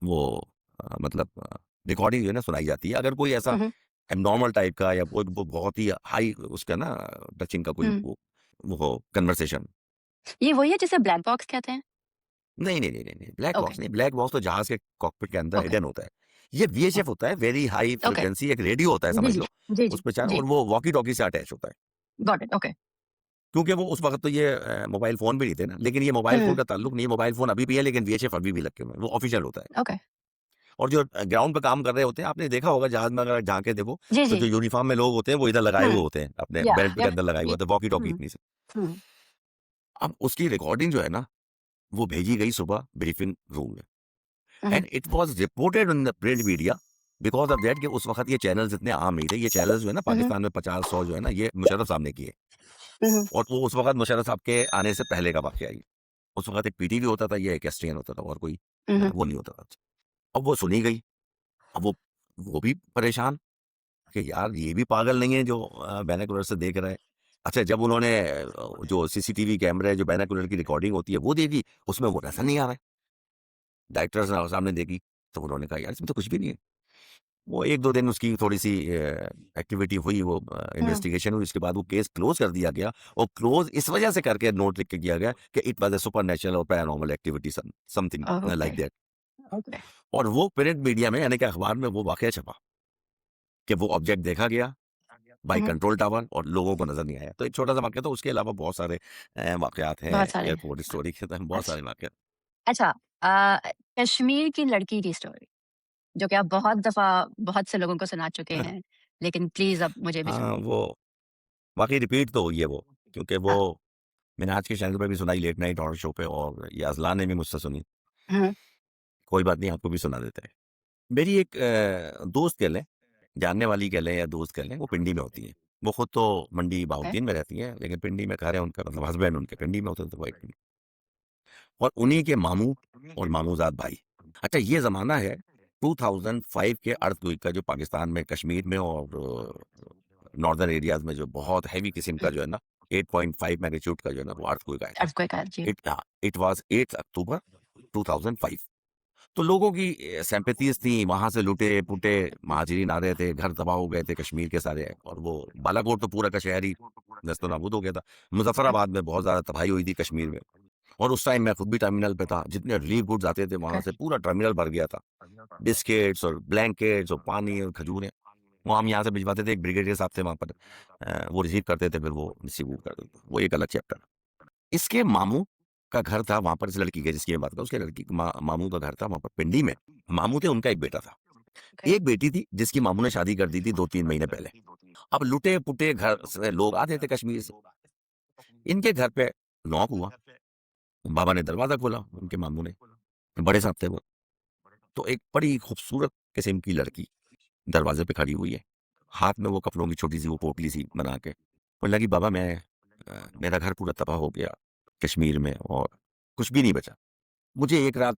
वो मतलब रिकॉर्डिंग जो है ना सुनाई जाती है। अगर कोई ऐसा हुँ, हुँ। एब्नॉर्मल टाइप का या कोई वो बहुत ही हाई उसका ना टचिंग का कोई हुँ। वो हो कन्वर्सेशन। ये वही है जिसे ब्लैक बॉक्स कहते हैं? नहीं, ब्लैक ओके, बॉक्स नहीं, ब्लैक बॉक्स तो जहाज़ के कॉकपिट के अंदर ओके, हिडन होता है। ये वीएचएफ होता है, वेरी हाई ओके। फ्रीक्वेंसी एक रेडियो होता है जी, समझ जी। लो, जी, उस जी, पे चार जी। और वो वॉकी-टॉकी से अटैच होता है। Got it, okay. क्योंकि वो उस वक़्त तो ये मोबाइल फ़ोन भी नहीं थे ना, लेकिन ये मोबाइल फ़ोन हुँ, का ताल्लुक नहीं है, मोबाइल फ़ोन अभी भी है लेकिन वीएचएफ अभी भी लगे हुए हैं, वो ऑफ़िशियल होता है। ओके। और जो ग्राउंड पे काम कर रहे होते हैं, आपने देखा होगा जहाज़ में अगर झाँक के देखो, जी, तो जी। जो यूनिफ़ॉर्म में लोग होते हैं, वो इधर लगाए हुए हुँ, होते हैं, अपने या बेल्ट के यप, अंदर लगाए हुए ये होते हैं, वॉकी-टॉकी हुँ, इतनी सी। हुँ, अब उसकी रिकॉर्डिंग जो है ना, वो भेजी गई सुबह ब्रीफिंग रूम में हुँ, and it was reported in the print media because of that कि उस वक़्त ये चैनल्स इतने आम नहीं थे। ये चैनल्स जो है ना हुँ, पाकिस्तान में 50-100 जो है ना, ये मुशर्रफ साहब ने किए हुँ, और वो उस वक़्त मुशर्रफ साहब के आने से पहले का वाक़या है ये। उस वक़्त एक पीटीवी होता था, ये एक एसटीएन होता था और कोई हुँ, वो नहीं होता था। अब वो सुनी गई, अब वो भी परेशान कि यार ये भी पागल नहीं है जो बाइनोकुलर से देख रहा है। अच्छा जब उन्होंने जो सीसीटीवी कैमरे जो बाइनोकुलर की रिकॉर्डिंग होती है वो देखी, उसमें वो नज़र नहीं आ रहा है। डायरेक्टर साहब ने देखी, तो उन्होंने कहा यार इसमें तो कुछ भी नहीं है। वो 1-2 दिन उसकी थोड़ी-सी एक्टिविटी हुई, वो हुँ। इन्वेस्टिगेशन हुई, उसके बाद वो केस क्लोज़ कर दिया गया और क्लोज़ इस वजह से करके नोट लिख के किया गया कि इट वाज़ अ सुपरनैचुरल और paranormal activity something okay, like that. Okay. और वो प्रिंट मीडिया में यानी कि अखबार में वो वाक़या छपा कि वो ऑब्जेक्ट देखा गया बाय हुँ, कंट्रोल टावर और लोगों को नज़र नहीं आया। तो एक छोटा-सा वाक़या था, उसके अलावा बहुत सारे वाक़यात हैं बहुत सारे। एयरपोर्ट स्टोरी के तो बहुत अच्छा सारे वाक़यात। अच्छा कश्मीर की लड़की की स्टोरी, जो कि आप बहुत दफ़ा बहुत से लोगों को सुना चुके हैं, लेकिन प्लीज़ अब मुझे भी हाँ, सुनाइए। वो वाक़ई रिपीट तो हुई है वो, क्योंकि वो हाँ। मैंने आज के चैनल पे भी सुनाई लेट नाइट हॉरर शो पे और ये अज़लान ने भी मुझसे सुनी। हुँ, कोई बात नहीं आपको भी सुना देते हैं। मेरी एक दोस्त कह लें, जानने वाली कह लें या दोस्त कह लें, वो पिंडी में होती हैं। वो खुद तो मंडी ओके। बहाउद्दीन में रहती हैं, लेकिन पिंडी में घर है उनका, मतलब हस्बैंड उनके पिंडी में होते थे, वाइफ पिंडी और उन्हीं के मामू और मामूज़ाद भाई। अच्छा ये ज़माना है 2005 के अर्थक्वेक का, जो पाकिस्तान में कश्मीर में और नॉर्दर्न एरियाज़ में जो बहुत हेवी किस्म का हुँ, जो है ना 8.5 मैग्नीट्यूड का जो है ना वो अर्थक्वेक आया था। अर्थक्वेक आया जी। इट वाज़ 8 अक्टूबर 2005। तो लोगों की सिम्पैथीज़ थी, वहाँ से लुटे-पुटे महाजरीन आ रहे थे, घर तबाह हो गए थे कश्मीर के सारे और वो बालाकोट तो पूरा का शहर ही नेस्तनाबूद हो गया था। हुँ, मुज़फ़्फ़राबाद में बहुत ज़्यादा तबाही हुई थी कश्मीर में और उस टाइम मैं खुद भी टर्मिनल पे था। जितने रिलीफ गुड्स आते थे ओके, वहाँ से पूरा टर्मिनल भर गया था। बिस्किट्स और ब्लैंकेट्स और पानी और खजूरें, वो हम यहाँ से भिजवाते थे। एक ब्रिगेडियर साहब थे वहाँ पर वो रिसीव करते थे, फिर वो डिस्ट्रीब्यूट करते थे। वो एक अलग चैप्टर। इसके मामू का घर था वहाँ पर, इस लड़की के जिसकी मैं बात कर रहा हूँ, उसके लड़की मामू का घर था वहाँ पर पिंडी में। मामू थे, उनका एक बेटा था। ओके। एक बेटी थी जिसकी मामू ने शादी कर दी थी 2-3 महीने पहले। अब लुटे-पुटे घर से लोग आते थे कश्मीर से। इनके घर पे नॉक हुआ। बाबा ने दरवाज़ा खोला, उनके मामू ने, बड़े साहब थे वो। तो एक बड़ी खूबसूरत किस्म की लड़की दरवाज़े पे खड़ी हुई है। हाथ में वो कपड़ों की छोटी-सी वो पोटली-सी बना के। बोलने लगी, "बाबा मेरा घर पूरा तबाह हो गया कश्मीर में और कुछ भी नहीं बचा। मुझे 1 रात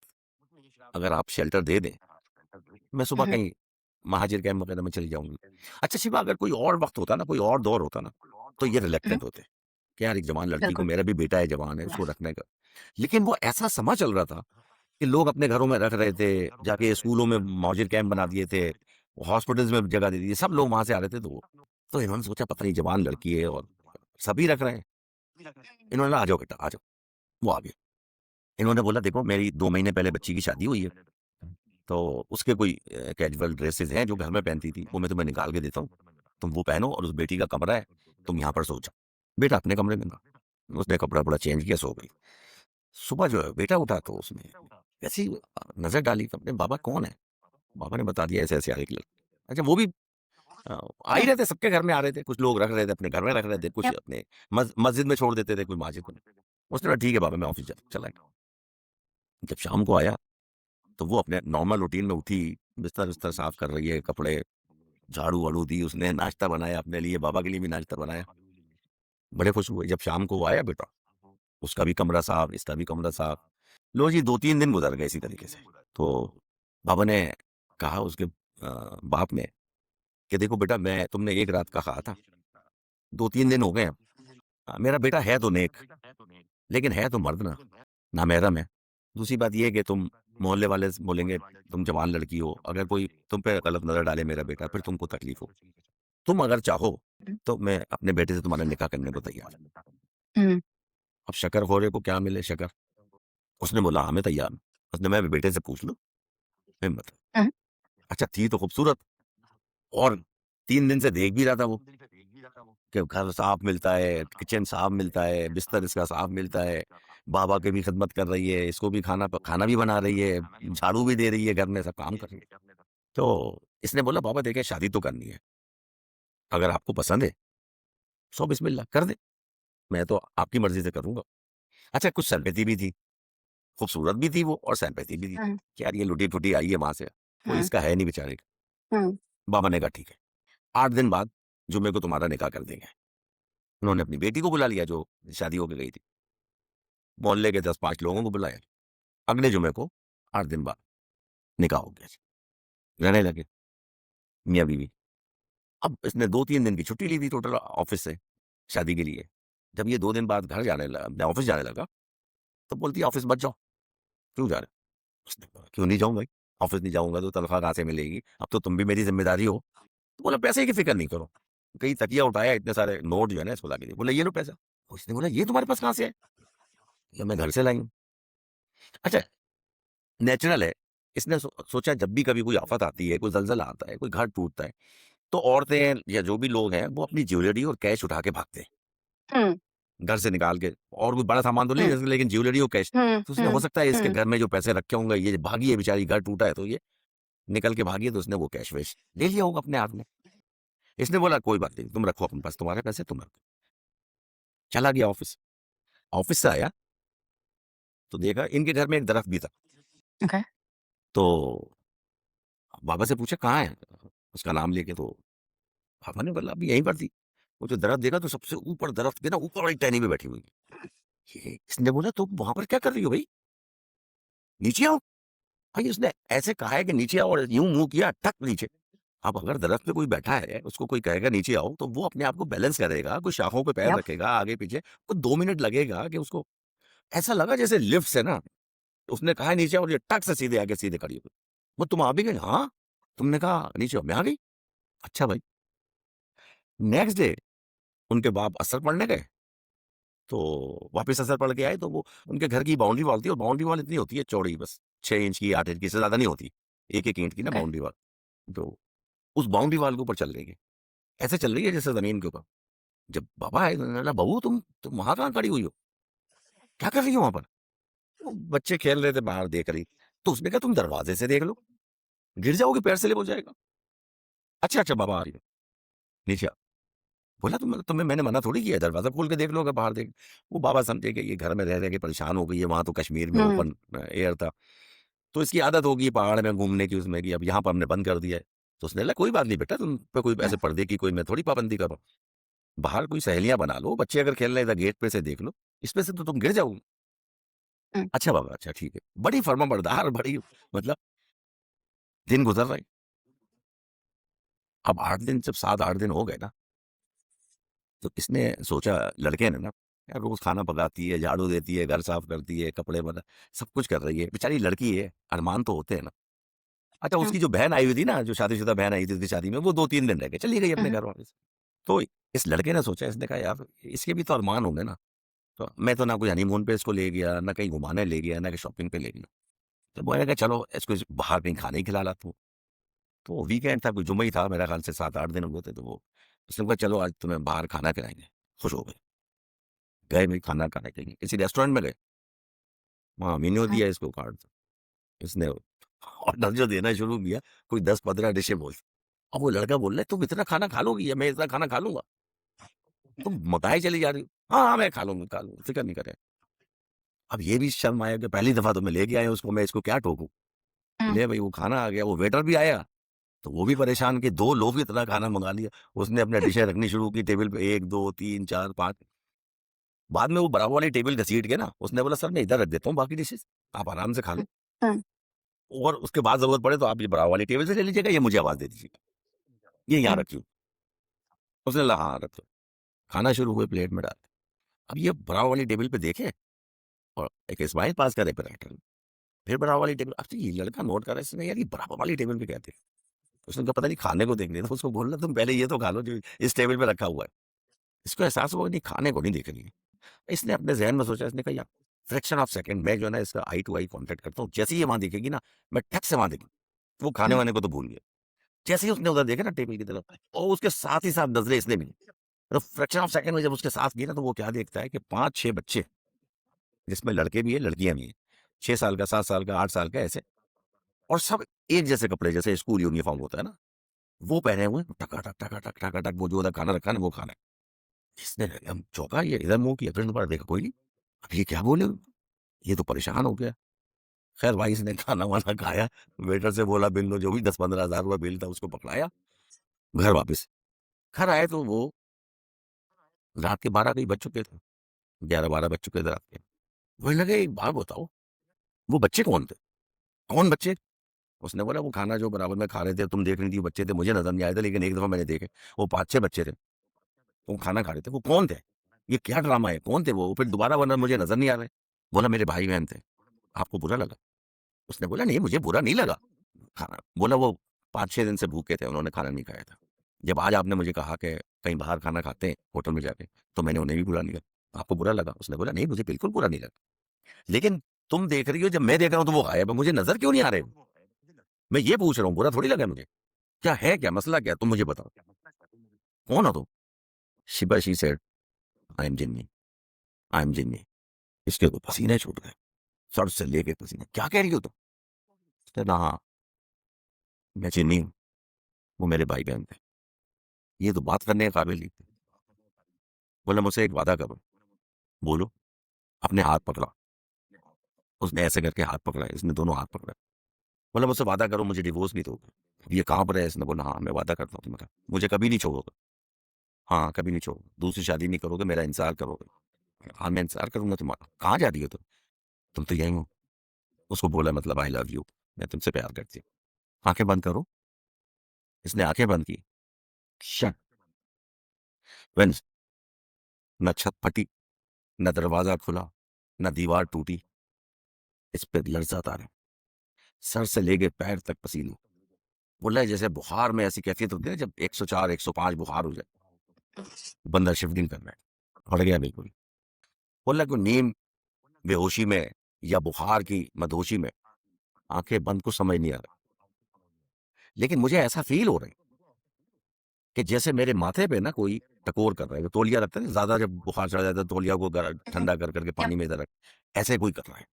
अगर आप शेल्टर दे दें, मैं सुबह हुँ, हुँ, कहीं महाजिर कैंप वगैरह में चली जाऊँगी।" अच्छा शिवा, अगर कोई और वक़्त होता ना, कोई और दौर होता ना, तो ये हुँ, रिलक्टेंट होते कि यार एक जवान लड़की को, बिल्कुल। मेरा भी बेटा है जवान है, उसको यस, रखने का। लेकिन वो ऐसा समय चल रहा था कि लोग अपने घरों में रख रहे थे, जाके स्कूलों में मौजिर कैंप बना दिए थे। हॉस्पिटल्स में जगह दे दी है, सब लोग वहाँ से आ रहे थे तो इन्होंने सोचा पता नहीं जवान लड़की है और सभी रख रहे हैं। इन्होंने बोला, "आ जाओ बेटा, आ जाओ।" वो आ गए। इन्होंने बोला, "देखो मेरी 2 महीने पहले बच्ची की शादी हुई है, तो उसके कोई कैजुअल ड्रेसेस हैं जो घर में पहनती थी, वो मैं तुम्हें निकाल के देता हूँ। तुम वो पहनो और उस बेटी का कमरा है, तुम यहाँ पर सो जाओ।" बेटा अपने कमरे में था। उसने कपड़ा-वपड़ा चेंज किया, सो गई। सुबह जो है बेटा उठा तो उसने ऐसे ही नज़र डाली तो अपने, "बाबा कौन है?" बाबा ने बता दिया, ऐसे-ऐसे आ एक लड़का। अच्छा वो भी आ ही हुँ, रहे थे, सबके घर में आ रहे थे। कुछ लोग रख रहे थे, अपने घर में रख रहे थे, कुछ यप, अपने मस्जिद में छोड़ देते थे, कोई मस्जिद में। उसने कहा, "ठीक है बाबा, मैं ऑफ़िस चला गया।" जब शाम को आया, तो वो अपने नॉर्मल रूटीन में उठी, बिस्तर-विस्तर साफ कर रही है, कपड़े, झाड़ू-वाड़ू दी उसने, नाश्ता बनाया अपने लिए, बाबा के लिए भी नाश्ता बनाया। बड़े खुश हुए। जब शाम को वो आया बेटा, उसका भी कमरा साफ, इसका भी कमरा साफ। लो जी 2-3 दिन गुज़र गए इसी तरीके से। तो बाबा ने कहा उसके बाप ने कि देखो बेटा, मैं तुमने एक रात का कहा था, 2-3 दिन हो गए हैं। मेरा बेटा है तो नेक, लेकिन है तो मर्द ना, नामहरम है। दूसरी बात ये है कि तुम मोहल्ले वाले बोलेंगे तुम जवान लड़की हो, अगर कोई तुम पे गलत नज़र डाले मेरा बेटा, फिर तुमको तकलीफ हो। तुम अगर चाहो, हुँ, तो मैं अपने बेटे से तुम्हारा निकाह करने को तैयार हूँ। हुँ, अब शक्कर खोरे को क्या मिले शक्कर? उसने बोला, "हाँ, मैं तैयार हूँ।" उसने, "मैं बेटे से पूछ लूँ?" हिम्मत। हुँ, अच्छा थी तो खूबसूरत और 3 दिन से देख भी रहा था वो कि घर साफ मिलता है, किचन साफ मिलता है, बिस्तर इसका साफ मिलता है, बाबा की भी खिदमत कर रही है, इसको भी खाना भी बना रही है, झाड़ू भी दे रही है, घर में सब काम कर रही है। तो इसने बोला, "बाबा देखिए शादी तो करनी है, अगर आपको पसंद है, सो बिस्मिल्लाह कर दें, मैं तो आपकी मर्ज़ी से करूँगा।" अच्छा कुछ सिम्पैथी भी थी, खूबसूरत भी थी वो और सिम्पैथी भी थी हुँ, कि यार ये लुटी-फुटी आई है वहाँ से, कोई हुँ, इसका है नहीं बेचारे का। हुँ, बाबा ने कहा, "ठीक है, 8 दिन बाद जुम्मे को तुम्हारा निकाह कर देंगे।" उन्होंने अपनी बेटी को बुला लिया जो शादी होके गई थी। मोहल्ले के 10-5 लोगों को बुलाया। अगले जुमे को 8 दिन बाद निकाह हो गया जी। रहने लगे मियाँ-बीवी। अब इसने 2-3 दिन की छुट्टी ली थी टोटल ऑफ़िस से शादी के लिए। जब ये 2 दिन बाद घर जाने ल अपने ऑफ़िस जाने लगा, तो बोलती है, "ऑफ़िस मत जाओ।" "क्यों जा रहे हो?" उसने कहा, "क्यों नहीं जाऊँ भाई? ऑफ़िस नहीं जाऊँगा तो तनख्वाह कहाँ से मिलेगी? अब तो तुम भी मेरी ज़िम्मेदारी हो।" तो बोला, "पैसे की फ़िक्र नहीं करो।" कहीं तकिया उठाया, इतने सारे नोट जो है ना इसको लाके दिए। बोला, "ये लो पैसा।" उसने बोला, "ये तुम्हारे पास कहाँ से है?" बोला, "मैं घर से लाई हूँ।" अच्छा नेचुरल है। इसने सोचा जब भी कभी कोई आफ़त आती है, कोई ज़लज़ला आता है, कोई घर टूटता है, तो औरतें या जो भी लोग हैं, वो अपनी ज्वेलरी और कैश उठा के भागते हैं, हुँ, घर से निकाल के और कोई बड़ा सामान तो ले हुँ, जा सकते लेकिन ज्वेलरी और कैश। हुँ, तो उसने हो हुँ, सकता है इसके हुँ, घर में जो पैसे रखे होंगे, ये भागी है बेचारी, घर टूटा है तो ये निकल के भागी है, तो उसने वो कैश-वैश ले लिया होगा अपने हाथ में। इसने बोला कोई बात नहीं, तुम रखो अपने पास, तुम्हारे पैसे तुम रखो। चला गया ऑफ़िस। ऑफ़िस से आया, तो देखा इनके घर में एक दरख़्त भी था। ओके, तो बाबा से पूछा, "कहाँ है?" उसका नाम लेके तो पापा ने बोला, "अभी यहीं पर थी।" वो जो दरख़्त देखा तो सबसे ऊपर दरख़्त के ना ऊपर वाली टहनी पे बैठी हुई है। ये इसने बोला, "तुम वहाँ पर क्या कर रही हो भई? नीचे आओ।" भाई उसने ऐसे कहा है कि नीचे आओ और यूँ मुँह किया टक नीचे। अब अगर दरख़्त पे कोई बैठा है, उसको कोई कहेगा नीचे आओ, तो वो अपने आप को बैलेंस करेगा, कोई शाखों पे पैर यप, रखेगा आगे-पीछे, तो 2 मिनट लगेगा कि उसको ऐसा लगा जैसे लिफ्ट से ना उसने कहा है नीचे आओ और ये टक से सीधे आके सीधे खड़ी हो गई। "वो तुम आ भी गए?" "हाँ।" "तुमने कहा नीचे आओ।" "मैं आ गई।" "अच्छा भाई।" नेक्स्ट डे उनके बाप असर पढ़ने गए, तो वापस असर पढ़ के आए तो वो उनके घर की बाउंड्री वॉल थी और बाउंड्री वॉल इतनी होती है चौड़ी बस 6 इंच की, 8 इंच की, इससे ज़्यादा नहीं होती। 1-1 ईंट की ना ओके, बाउंड्री वॉल। तो उस बाउंड्री वॉल के ऊपर चल रही है। ऐसे चल रही है जैसे ज़मीन के ऊपर। जब बाबा आए तो उन्होंने बोला, "बहू तुम वहाँ कहाँ खड़ी हुई हो? क्या कर रही हो वहाँ पर?" वो बच्चे खेल रहे थे बाहर देख रही। तो उसने कहा, "तुम दरवाज़े से देख लो, गिर जाओगे पैर स्लिप हो जाएगा।" "अच्छा, अच्छा बाबा आ रही हूँ, नीचे आओ।" बोला, तुम्हें मैंने मना थोड़ी किया है, दरवाज़ा खोल के देख लो अगर बाहर देख।" वो बाबा समझे कि ये घर में रह के परेशान हो गई है, वहाँ तो कश्मीर में हुँ, ओपन एयर था। तो इसकी आदत होगी पहाड़ में घूमने की उसमें कि अब यहाँ पर हमने बंद कर दिया है। तो उसने बोला, "कोई बात नहीं बेटा, तुम पे कोई हुँ, ऐसे पर्दे की कोई मैं थोड़ी पाबंदी कर रहा हूँ। बाहर कोई सहेलियाँ बना लो, बच्चे अगर खेल रहे हैं इधर गेट पे से देख लो, इसमें से तो तुम गिर जाओगी।" हुँ, "अच्छा बाबा, अच्छा ठीक है।" बड़ी फर्माबरदार, बड़ी मतलब दिन गुज़र रहे। अब 8 दिन जब 7-8 दिन हो गए ना, तो इसने सोचा लड़के ने ना, यार रोज़ खाना पकाती है, झाड़ू देती है, घर साफ करती है, कपड़े बना सब कुछ कर रही है। बेचारी लड़की है, अरमान तो होते हैं ना। अच्छा, हाँ। उसकी जो बहन आई हुई थी ना, जो शादीशुदा बहन आई थी उसकी शादी में, वो 2-3 दिन रह के चली गई हुँ, अपने हुँ। घर वापस। तो इस लड़के ने सोचा, इसने कहा यार इसके भी तो अरमान होंगे ना। तो मैं तो ना कोई हनीमून पे इसको ले गया, ना कहीं घुमाने ले गया, ना कहीं शॉपिंग पे ले गया। तो मैंने कहा चलो इसको बाहर कहीं खाने ही खिला लाता हूँ। तो वीकेंड था, कोई जुम्मा ही था, मेरा ख्याल से 7-8 दिन हुए थे, तो वो उसने कहा चलो आज तुम्हें बाहर खाना खिलाएँगे। खुश हो गए। गए भाई खाना खाने के लिए, किसी रेस्टोरेंट में गए। वहाँ मेन्यू हाँ। दिया इसको कार्ड। इसने ऑर्डर जो देना शुरू किया, कोई 10-15 डिशें बोल। अब वो लड़का बोल रहा है, "तुम इतना खाना खा लोगी? या मैं इतना खाना खा लूँगा? तुम मताए चली जा रही हो।" "हाँ, हाँ, मैं खा लूँगा, फ़िक्र नहीं करें।" अब ये भी शर्म आया कि पहली दफ़ा तो मैं लेके आया हूँ उसको, मैं इसको क्या टोकूँ? हाँ। ले भई वो खाना आ गया, वो वेटर भी आया, तो वो भी परेशान कि 2 लोग इतना खाना मँगा लिया। उसने अपने डिशें रखनी शुरू की टेबल पे 1, 2, 3, 4, 5। बाद में वो बराबर वाली टेबल घसीट के ना, उसने बोला, "सर मैं इधर रख देता हूँ बाकी डिशेज़, आप आराम से खा लो। हुँ। हाँ। और उसके बाद ज़रूरत पड़े तो आप ये बराबर वाली टेबल से ले लीजिएगा, ये मुझे आवाज़ दे दीजिएगा। ये यहाँ हाँ। रखिए।" उसने बोला, "हाँ, रख दो।" खाना शुरू हुए प्लेट में डाल। अब ये बराबर वाली टेबल पे देखे और एक स्माइल पास करे पैरेंटल। फिर बराबर वाली टेबल, अब तो ये लड़का नोट कर रहा है, इसने यार ये बराबर वाली टेबल पे क्या थे? उसने कहा पता नहीं खाने को देख रही है, तो उसको बोलना तुम पहले ये तो खा लो जो इस टेबल पे रखा हुआ है। इसको एहसास हुआ नहीं खाने को नहीं देख रही है। इसने अपने ज़हन में सोचा, इसने कहा यार फ्रैक्शन ऑफ सेकंड मैं जो है ना इसका आई टू आई कॉन्टैक्ट करता हूँ। जैसे ही ये वहाँ दिखेगी ना, मैं ठक से वहाँ देखूँ। वो हुँ। खाने-वाने को तो भूल गया। जैसे ही उसने उधर देखा ना टेबल की तरफ और उसके साथ ही साथ नज़रें इसने भी, तो फ्रैक्शन ऑफ सेकंड में जब उसके साथ गई ना, तो वो क्या देखता है कि 5-6 बच्चे, जिसमें लड़के भी हैं, लड़कियाँ भी हैं। 6 साल का, 7 साल का, 8 साल का ऐसे, और सब एक जैसे कपड़े, जैसे स्कूल यूनिफ़ॉर्म होता है ना, वो पहने हुए हैं, टकाटक, टकाटक, टकाटक वो जो उधर खाना रखा है ना, वो खा रहे हैं। इसने एकदम चौंका, ये इधर मुँह किया, फिर दोबारा देखा, कोई नहीं। अब ये क्या बोले? ये तो परेशान हो गया। खैर भाई इसने खाना-वाना खाया, वेटर से बोला बिल लो, जो भी 10-15 हज़ार रुपया बिल था उसको पकड़ाया, घर वापस। घर आए तो वो रात के 12 करीब बज चुके थे, 11-12 बज चुके थे रात के। बोलने लगे, "एक बात बताओ, वो बच्चे कौन थे?" "कौन बच्चे?" उसने बोला, "वो खाना जो बराबर में खा रहे थे, तुम देख रही थी, वो बच्चे थे, मुझे नज़र नहीं आए थे, लेकिन एक दफ़ा मैंने देखे, वो 5-6 बच्चे थे, वो खाना खा रहे थे, वो कौन थे? ये क्या ड्रामा है? कौन थे वो? फिर दोबारा वरना मुझे नज़र नहीं आ रहे।" बोला, "मेरे भाई-बहन थे।" "आपको बुरा लगा?" उसने बोला, "नहीं, मुझे बुरा नहीं लगा।" खाना बोला, "वो 5-6 दिन से भूखे थे, उन्होंने खाना नहीं खाया था। जब आज आपने मुझे कहा कि कहीं बाहर खाना खाते हैं, होटल में जाके, तो मैंने उन्हें भी बुला लिया। आपको बुरा लगा?" उसने बोला, "नहीं, मुझे बिल्कुल बुरा नहीं लगा। लेकिन तुम देख रही हो, जब मैं देख रहा हूँ तो वो गायब है, मुझे नज़र क्यों नहीं आ रहे वो? मैं ये पूछ रहा हूँ, बुरा थोड़ी लगा मुझे। क्या है क्या? मसला क्या है? तुम मुझे बताओ। कौन हो तुम?" Shiva she said, "I am जिन्नी, आई एम जिन्नी।" इसके तो पसीने छूट गए, सर से लेके पसीने। "क्या कह रही हो तुम?" उसने कहा, "हाँ, मैं जिन्नी हूँ, वो मेरे भाई-बहन थे। ये तो बात करने के काबिल नहीं थे।" बोला, "मुझसे एक वादा करो।" "बोलो।" अपने हाथ पकड़ा। उसने ऐसे करके हाथ पकड़ा, इसने दोनों हाथ पकड़ा। बोला, "मुझसे वादा करो मुझे डिवोर्स नहीं दोगे।" अब ये कहाँ पर है? इसने बोला, "हाँ, मैं वादा करता हूँ तुम्हारा, मुझे कभी नहीं छोड़ोगे। हाँ, कभी नहीं छोड़ोगे। दूसरी शादी नहीं करोगे, मेरा इंतज़ार करोगे।" "हाँ, मैं इंतज़ार करूँगा तुम्हारा।" "कहाँ जा रही हो तुम?" "तुम तो यहीं हो।" उसको बोला मतलब आई लव यू, मैं तुमसे प्यार करती हूँ। "आँखें बंद करो।" इसने आँखें बंद की। शट व्हेन ना छत फटी, ना दरवाज़ा खुला, ना दीवार टूटी। इस पे लर्ज़त आ रहा है। सर से लेके पैर तक पसीने। बोला है जैसे बुखार में ऐसी कैफ़ियत होती है ना जब 104, 105 बुखार हो जाए। बंदा शिवरिंग कर रहा है। पड़ गया बिल्कुल। बोला कि नींद, बेहोशी में या बुखार की मदहोशी में आँखें बंद कुछ समझ नहीं आ रहा। लेकिन मुझे ऐसा फ़ील हो रहा है कि जैसे मेरे माथे पे ना कोई टकोर कर रहा है। जो तौलिया रखता है ना ज़्यादा जब बुखार चढ़ जाता है तौलिया को हुँ। ठंडा कर के या पानी में इधर रख, ऐसे कोई कर रहा है।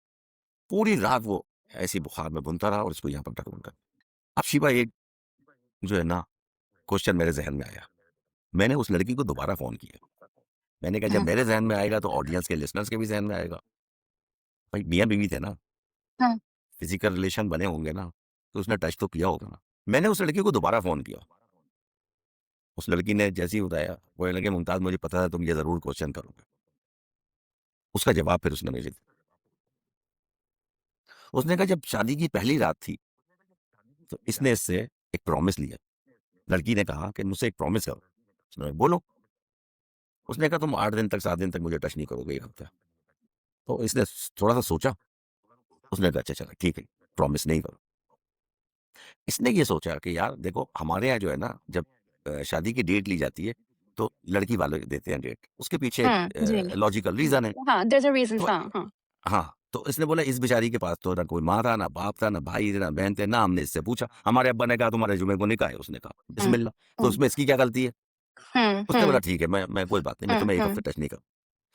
पूरी रात वो ऐसी बुखार में बुनता रहा और इसको यहाँ पर टकोर कर। अब शिवा एक जो है ना क्वेश्चन मेरे ज़हन में आया। मैंने उस लड़की को दोबारा फ़ोन किया। मैंने कहा जब हाँ। मेरे ज़हन में आएगा तो ऑडियंस के लिसनर्स के भी ज़हन में आएगा। भाई मियाँ-बीवी थे ना, हाँ। फिज़िकल रिलेशन बने होंगे ना, तो उसने टच तो किया होगा ना। मैंने उस लड़की को दोबारा फ़ोन किया। उस लड़की ने जैसे ही उठाया, बोलने लगी मुमताज़ मुझे पता था तुम ये ज़रूर क्वेश्चन करोगे। उसका जवाब फिर उसने मुझे दिया। उसने कहा जब शादी की पहली रात थी, तो इसने इससे एक प्रॉमिस लिया। लड़की ने कहा कि मुझसे एक प्रॉमिस करो। उसने कहा, बोलो। उसने कहा तुम 8 दिन तक 7 दिन तक मुझे टच नहीं करोगे 1 हफ्ता। तो इसने थोड़ा-सा सोचा। उसने कहा अच्छा चलो ठीक है, प्रॉमिस नहीं करो। इसने ये सोचा कि यार देखो हमारे यहाँ जो है ना, जब शादी की डेट ली जाती है, तो लड़की वाले देते हैं डेट। उसके पीछे हाँ, जी। एक लॉजिकल रीज़न है। हाँ, देयर इज़ अ रीज़न तो हाँ, हाँ। हाँ, तो इसने बोला इस बेचारी के पास तो ना कोई माँ था, ना बाप था, ना भाई थे, ना बहन थे, ना हमने इससे पूछा। हमारे अब्बा ने कहा तुम्हारे जुमे को निकाह है, उसने कहा हुँ, बिस्मिल्लाह। तो हुँ, उसमें इसकी क्या गलती है? हुँ, उसने बोला हुँ, ठीक है, मैं कोई बात नहीं, मैं हुँ, तुम्हें 1 हुँ, हफ्ते टच नहीं करूँ।